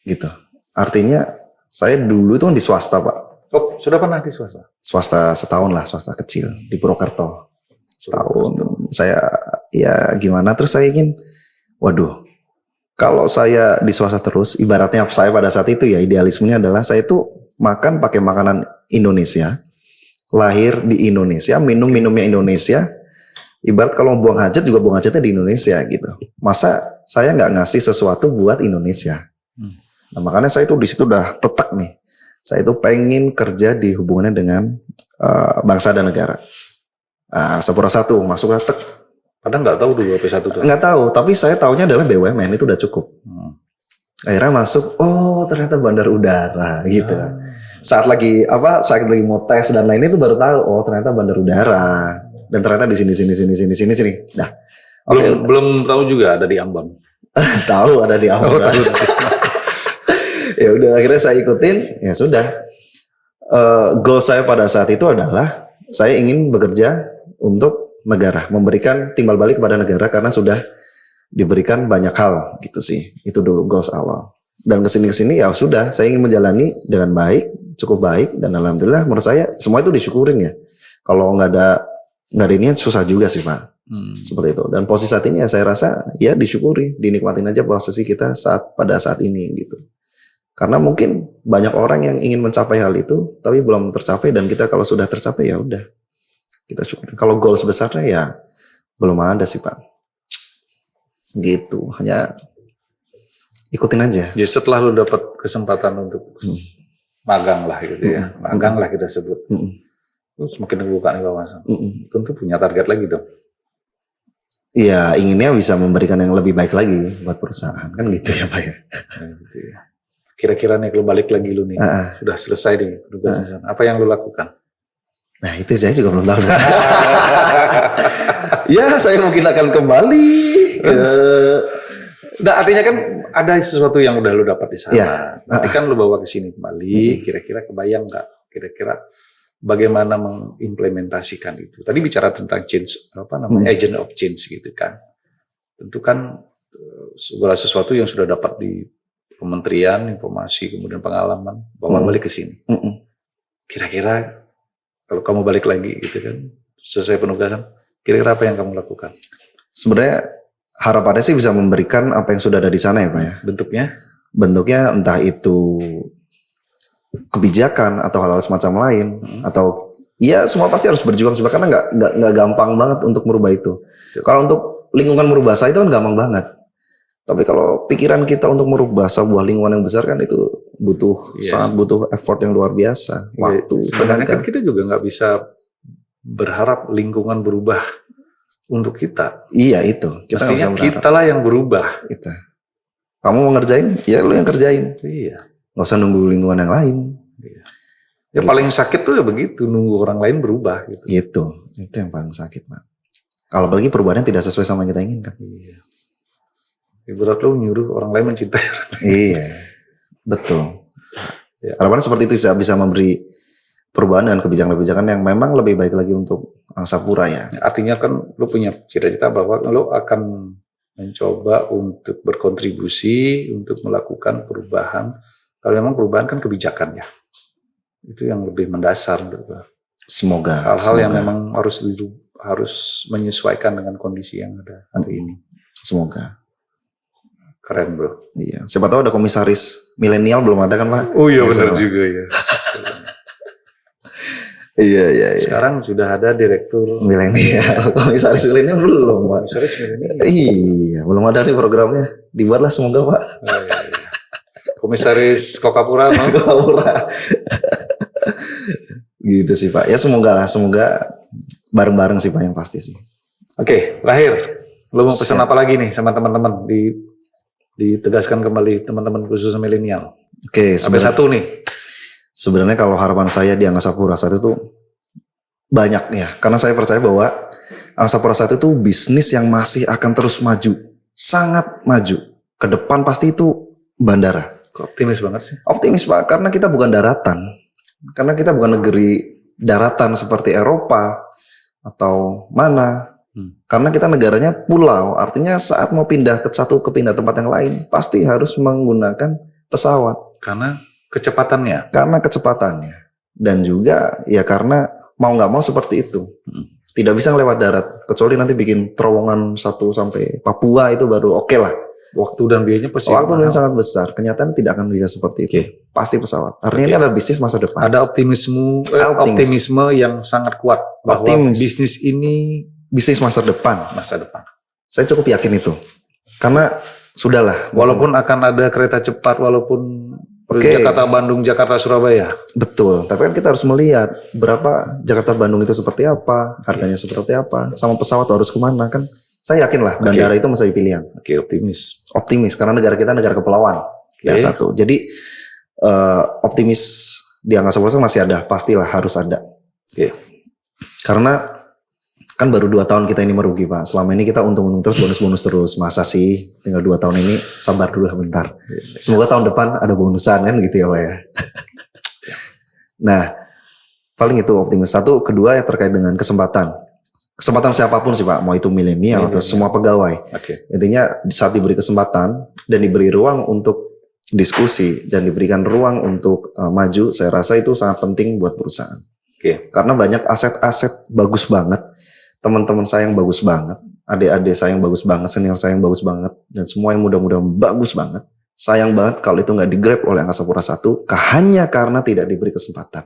S1: gitu. Artinya saya dulu itu kan di swasta Pak.
S2: Oh, sudah pernah di swasta?
S1: Swasta setahun lah, swasta kecil di Purwokerto. Setahun. Saya ya gimana, terus saya ingin, waduh, kalau saya di swasta terus, ibaratnya saya pada saat itu ya idealismenya adalah saya itu makan pakai makanan Indonesia, lahir di Indonesia, minumnya Indonesia. Ibarat kalau buang hajat juga buang hajatnya di Indonesia gitu. Masa saya nggak ngasih sesuatu buat Indonesia? Nah makanya saya itu di situ udah tetek nih. Saya itu pengen kerja di hubungannya dengan bangsa dan negara. Sapura 1 masuk tek.
S2: Padahal nggak tahu dulu AP1 tuh.
S1: Nggak tahu, tapi saya taunya adalah BUMN itu udah cukup. Akhirnya masuk, oh ternyata bandar udara gitu. Saat lagi mau tes dan lainnya itu baru tahu, oh ternyata bandar udara. Dan ternyata di sini. Nah,
S2: belum tahu juga ada di Ambon.
S1: Tahu ada di Ambon. Ya udah akhirnya saya ikutin, ya sudah. Goal saya pada saat itu adalah saya ingin bekerja untuk negara, memberikan timbal balik kepada negara karena sudah diberikan banyak hal gitu sih. Itu dulu goals awal. Dan kesini ya sudah, saya ingin menjalani dengan baik, cukup baik, dan alhamdulillah menurut saya semua itu disyukurin ya. Kalau nggak ada ini susah juga sih Pak. Seperti itu. Dan posisi saat ini ya saya rasa ya disyukuri, dinikmatin aja posisi kita pada saat ini gitu. Karena mungkin banyak orang yang ingin mencapai hal itu tapi belum tercapai, dan kita kalau sudah tercapai ya udah kita syukur. Kalau goals besarnya ya belum ada sih Pak. Gitu. Hanya ikutin aja.
S2: Jadi setelah lu dapat kesempatan untuk magang lah gitu ya. Magang lah kita sebut. Lu semakin terbuka nih wawasan. Tentu punya target lagi dong.
S1: Iya, inginnya bisa memberikan yang lebih baik lagi buat perusahaan, kan gitu ya Pak ya.
S2: Gitu ya. Kira-kira nih kalau balik lagi lu nih, sudah selesai nih tugasnya. Apa yang lu lakukan?
S1: Nah itu saya juga belum tahu. Ya saya mungkin akan kembali
S2: Nah, artinya kan ada sesuatu yang udah lu dapat di sana.
S1: Iya.
S2: Nanti kan lu bawa ke sini kembali, kira-kira kebayang nggak? Kira-kira bagaimana mengimplementasikan itu? Tadi bicara tentang change, agent of change gitu kan. Tentu kan segala sesuatu yang sudah dapat di kementerian, informasi, kemudian pengalaman, bawa balik ke sini. Kira-kira kalau kamu balik lagi gitu kan, selesai penugasan, kira-kira apa yang kamu lakukan?
S1: Sebenarnya harapannya sih bisa memberikan apa yang sudah ada di sana ya Pak ya. Bentuknya entah itu kebijakan atau hal-hal semacam lain, atau ya semua pasti harus berjuang karena nggak gampang banget untuk merubah itu. Kalau untuk lingkungan merubah saya itu kan gampang banget. Tapi kalau pikiran kita untuk merubah sebuah lingkungan yang besar kan itu sangat butuh effort yang luar biasa, waktu,
S2: sebenarnya
S1: tenaga.
S2: Kan kita juga nggak bisa berharap lingkungan berubah untuk kita.
S1: Iya itu.
S2: Mestinya kita lah yang berubah. Kamu mau ngerjain, ya lu yang kerjain. Iya.
S1: Nggak usah nunggu lingkungan yang lain.
S2: Iya. Ya gitu. Paling sakit tuh ya begitu, nunggu orang lain berubah gitu.
S1: Itu yang paling sakit Pak. Kalau apalagi perubahannya tidak sesuai sama yang kita inginkan.
S2: Iya. Ibarat lu nyuruh orang lain mencintai orang lain.
S1: Iya, betul. Ya. Harapannya seperti itu bisa memberi perubahan dan kebijakan-kebijakan yang memang lebih baik lagi untuk Angkasa Pura ya.
S2: Artinya kan lu punya cita-cita bahwa lu akan mencoba untuk berkontribusi untuk melakukan perubahan. Kalau memang perubahan kan kebijakan ya, itu yang lebih mendasar.
S1: Semoga.
S2: Hal-hal yang memang harus menyesuaikan dengan kondisi yang ada hari ini.
S1: Semoga.
S2: Keren bro.
S1: Iya. Siapa tahu ada komisaris milenial belum ada kan Pak?
S2: Oh iya benar juga ya.
S1: Iya.
S2: Sekarang sudah ada direktur
S1: milenial, komisaris milenial belum Pak.
S2: Komisaris milenial.
S1: Iya, belum ada nih programnya. Dibuatlah semoga Pak.
S2: Iya. Komisaris Kokapura,
S1: gitu sih Pak. Ya semoga bareng-bareng sih Pak yang pasti sih.
S2: Oke, terakhir, lo mau pesan apa lagi nih sama teman-teman? Ditegaskan kembali teman-teman khusus milenial.
S1: Oke,
S2: sampai satu nih.
S1: Sebenarnya kalau harapan saya di Angkasa Pura I itu banyak ya, karena saya percaya bahwa Angkasa Pura I itu bisnis yang masih akan terus maju, sangat maju. Ke depan pasti itu bandara.
S2: Optimis banget sih.
S1: Optimis Pak, karena kita bukan daratan. Karena kita bukan negeri daratan seperti Eropa atau mana. Karena kita negaranya pulau, artinya saat mau pindah ke tempat yang lain, pasti harus menggunakan pesawat.
S2: Karena kecepatannya.
S1: Dan juga ya karena mau nggak mau seperti itu. Tidak bisa lewat darat, kecuali nanti bikin terowongan 1 sampai Papua itu baru oke lah.
S2: Waktu dan biayanya pasti
S1: sangat besar. Kenyataan tidak akan bisa seperti itu. Pasti pesawat. Artinya ini adalah bisnis masa depan.
S2: Ada optimisme yang sangat kuat bahwa bisnis ini
S1: bisnis masa depan. Saya cukup yakin itu. Karena sudahlah.
S2: Walaupun akan ada kereta cepat, walaupun Jakarta Bandung, Jakarta Surabaya.
S1: Betul. Tapi kan kita harus melihat berapa Jakarta Bandung itu seperti apa, harganya seperti apa, sama pesawat harus kemana kan. Saya yakin lah bandara itu masih pilihan. Optimis karena negara kita negara kepulauan. Yang satu. Jadi optimis di Angkasa Pura masih ada, pastilah harus ada. Karena kan baru 2 tahun kita ini merugi Pak. Selama ini kita untung-untung terus, bonus-bonus terus. Masa sih tinggal 2 tahun ini, sabar dulu lah bentar. Semoga tahun depan ada bonusan kan gitu ya Pak ya. Nah paling itu optimis. Satu, kedua ya terkait dengan kesempatan siapapun sih Pak, mau itu milenial atau semua pegawai. Intinya saat diberi kesempatan dan diberi ruang untuk diskusi dan diberikan ruang untuk maju, saya rasa itu sangat penting buat perusahaan. Karena banyak aset-aset bagus banget, teman-teman saya yang bagus banget, adik-adik saya yang bagus banget, senior saya yang bagus banget, dan semua yang muda-muda bagus banget. Sayang banget kalau itu nggak di-grab oleh Angkasa Pura I hanya karena tidak diberi kesempatan.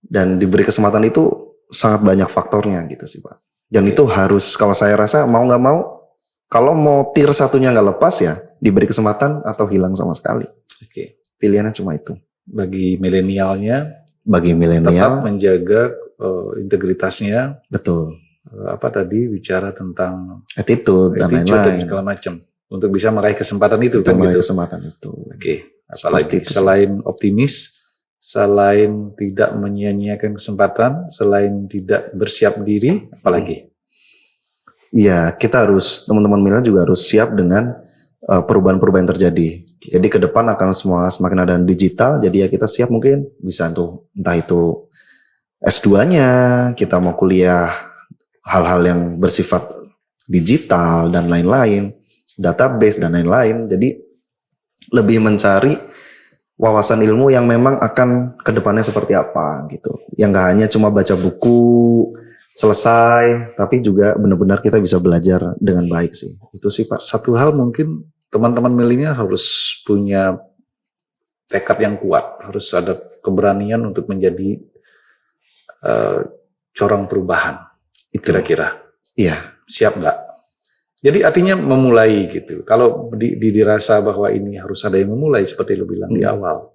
S1: Dan diberi kesempatan itu sangat banyak faktornya gitu sih Pak. Dan itu harus, kalau saya rasa mau nggak mau, kalau mau tier satunya nggak lepas ya diberi kesempatan atau hilang sama sekali. Pilihannya cuma itu.
S2: Bagi milenialnya tetap menjaga integritasnya.
S1: Betul.
S2: Apa tadi bicara tentang
S1: attitude dan lain-lain
S2: segala macam untuk bisa meraih kesempatan itu
S1: kan gitu. Kesempatan itu.
S2: Apalagi selain optimis, selain tidak menyia-nyiakan kesempatan, selain tidak bersiap diri, apalagi?
S1: Iya, kita harus, teman-teman milenial juga harus siap dengan perubahan-perubahan yang terjadi. Jadi ke depan akan semua semakin ada digital, jadi ya kita siap mungkin bisa tuh entah itu S2-nya, kita mau kuliah hal-hal yang bersifat digital dan lain-lain, database dan lain-lain. Jadi lebih mencari wawasan ilmu yang memang akan ke depannya seperti apa gitu. Yang gak hanya cuma baca buku selesai, tapi juga benar-benar kita bisa belajar dengan baik sih. Itu sih Pak.
S2: Satu hal mungkin teman-teman milenial harus punya tekad yang kuat, harus ada keberanian untuk menjadi corong perubahan.
S1: Itu
S2: Kira-kira
S1: iya.
S2: siap nggak? Jadi artinya memulai gitu. Kalau dirasa bahwa ini harus ada yang memulai seperti lu bilang di awal.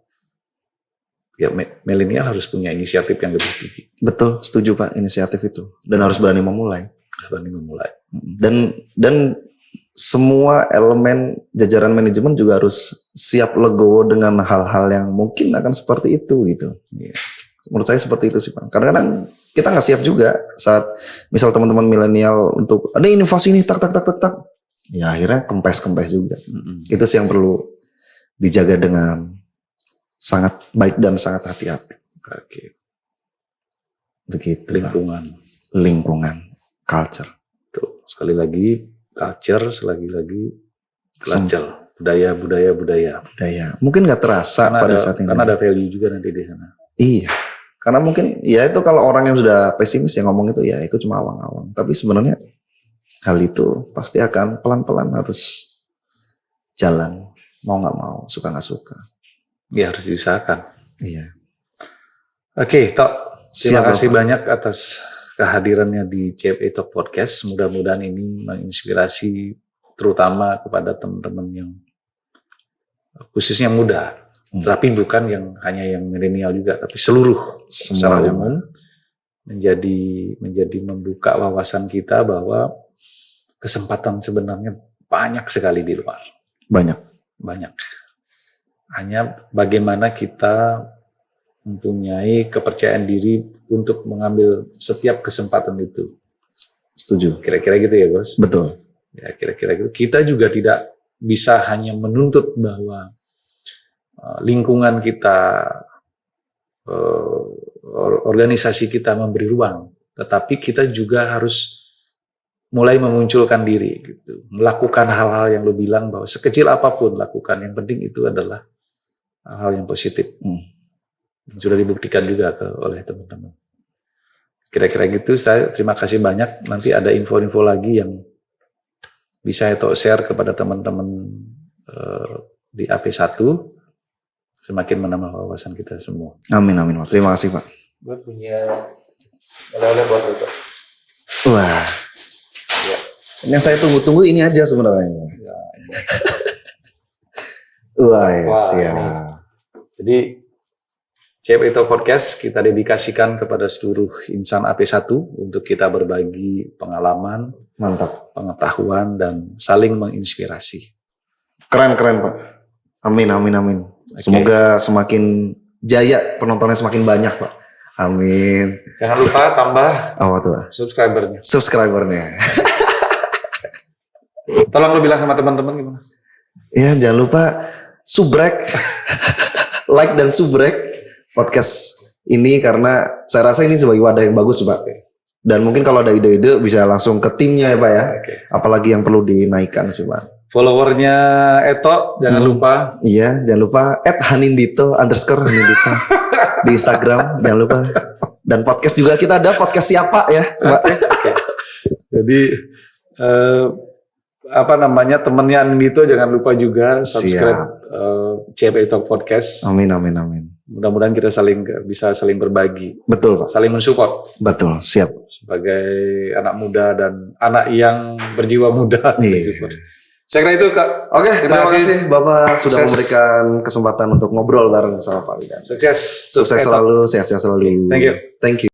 S2: Ya milenial harus punya inisiatif yang lebih tinggi.
S1: Betul, setuju Pak, inisiatif itu. Dan harus berani memulai.
S2: Harus berani memulai.
S1: Dan semua elemen jajaran manajemen juga harus siap legowo dengan hal-hal yang mungkin akan seperti itu gitu.
S2: Iya.
S1: Menurut saya seperti itu sih Pak. Karena kadang kita nggak siap juga saat misal teman-teman milenial untuk ada inovasi ini tak. Ya akhirnya kempes juga. Itu sih yang perlu dijaga dengan sangat baik dan sangat hati-hati.
S2: Oke.
S1: Begitu
S2: Lingkungan.
S1: Pak. Lingkungan, culture.
S2: Tuh, sekali lagi culture, sekali lagi culture. Budaya.
S1: Budaya. Mungkin nggak terasa pada saat ini.
S2: Karena ada value juga nanti di sana.
S1: Iya. Karena mungkin ya itu kalau orang yang sudah pesimis yang ngomong itu ya itu cuma awang-awang. Tapi sebenarnya hal itu pasti akan pelan-pelan harus jalan. Mau nggak mau, suka nggak suka.
S2: Ya harus diusahakan.
S1: Iya.
S2: Oke, Tok. Terima
S1: Siap,
S2: kasih
S1: Bapak.
S2: banyak atas kehadirannya di CFA Talk Podcast. Mudah-mudahan ini menginspirasi terutama kepada teman-teman yang khususnya muda. Tapi bukan yang hanya yang milenial juga, tapi seluruh secara umum menjadi membuka wawasan kita bahwa kesempatan sebenarnya banyak sekali di luar. Banyak. Hanya bagaimana kita mempunyai kepercayaan diri untuk mengambil setiap kesempatan itu.
S1: Setuju.
S2: Kira-kira gitu ya, Bos?
S1: Betul.
S2: Ya, kira-kira gitu. Kita juga tidak bisa hanya menuntut bahwa lingkungan kita, organisasi kita memberi ruang, tetapi kita juga harus mulai memunculkan diri, gitu. Melakukan hal-hal yang lo bilang bahwa sekecil apapun lakukan, yang penting itu adalah hal-hal yang positif. Sudah dibuktikan juga oleh teman-teman. Kira-kira gitu. Saya terima kasih banyak. Nanti ada info-info lagi yang bisa saya share kepada teman-teman di AP1. Semakin menambah wawasan kita semua.
S1: Amin. Terima kasih Pak.
S2: Gue punya oleh-oleh buat lo.
S1: Wah. Ya. Yang saya tunggu-tunggu ini aja sebenarnya.
S2: Ya,
S1: Wah, ya, siap.
S2: Jadi CFA Talk Podcast kita dedikasikan kepada seluruh insan AP1 untuk kita berbagi pengalaman,
S1: Mantap.
S2: pengetahuan, dan saling menginspirasi.
S1: Keren Pak. Amin.
S2: Okay.
S1: Semoga semakin jaya, penontonnya semakin banyak Pak. Amin.
S2: Jangan lupa tambah
S1: Apa tuh?
S2: subscribernya. Tolong lu bilang sama teman-teman gimana?
S1: Ya jangan lupa subrek, like dan subrek podcast ini karena saya rasa ini sebagai wadah yang bagus Pak. Dan mungkin kalau ada ide-ide bisa langsung ke timnya ya Pak ya.
S2: Okay.
S1: Apalagi yang perlu dinaikkan sih Pak.
S2: Followernya Eto jangan lupa.
S1: Iya, jangan lupa @hanindito_hanindito di Instagram, jangan lupa. Dan podcast juga kita ada podcast siapa ya, Pak.
S2: Okay. Jadi temannya Hanindito jangan lupa juga subscribe CFA Talk Podcast.
S1: Amin.
S2: Mudah-mudahan kita bisa saling berbagi.
S1: Betul Pak.
S2: Saling mensupport.
S1: Betul, siap.
S2: Sebagai anak muda dan anak yang berjiwa muda.
S1: Iya.
S2: Saya kira itu Kak.
S1: Oke, terima kasih Bapak sudah memberikan kesempatan untuk ngobrol bareng sama Pak Widan.
S2: Sukses
S1: selalu, sehat-sehat selalu.
S2: Thank you.
S1: Thank you.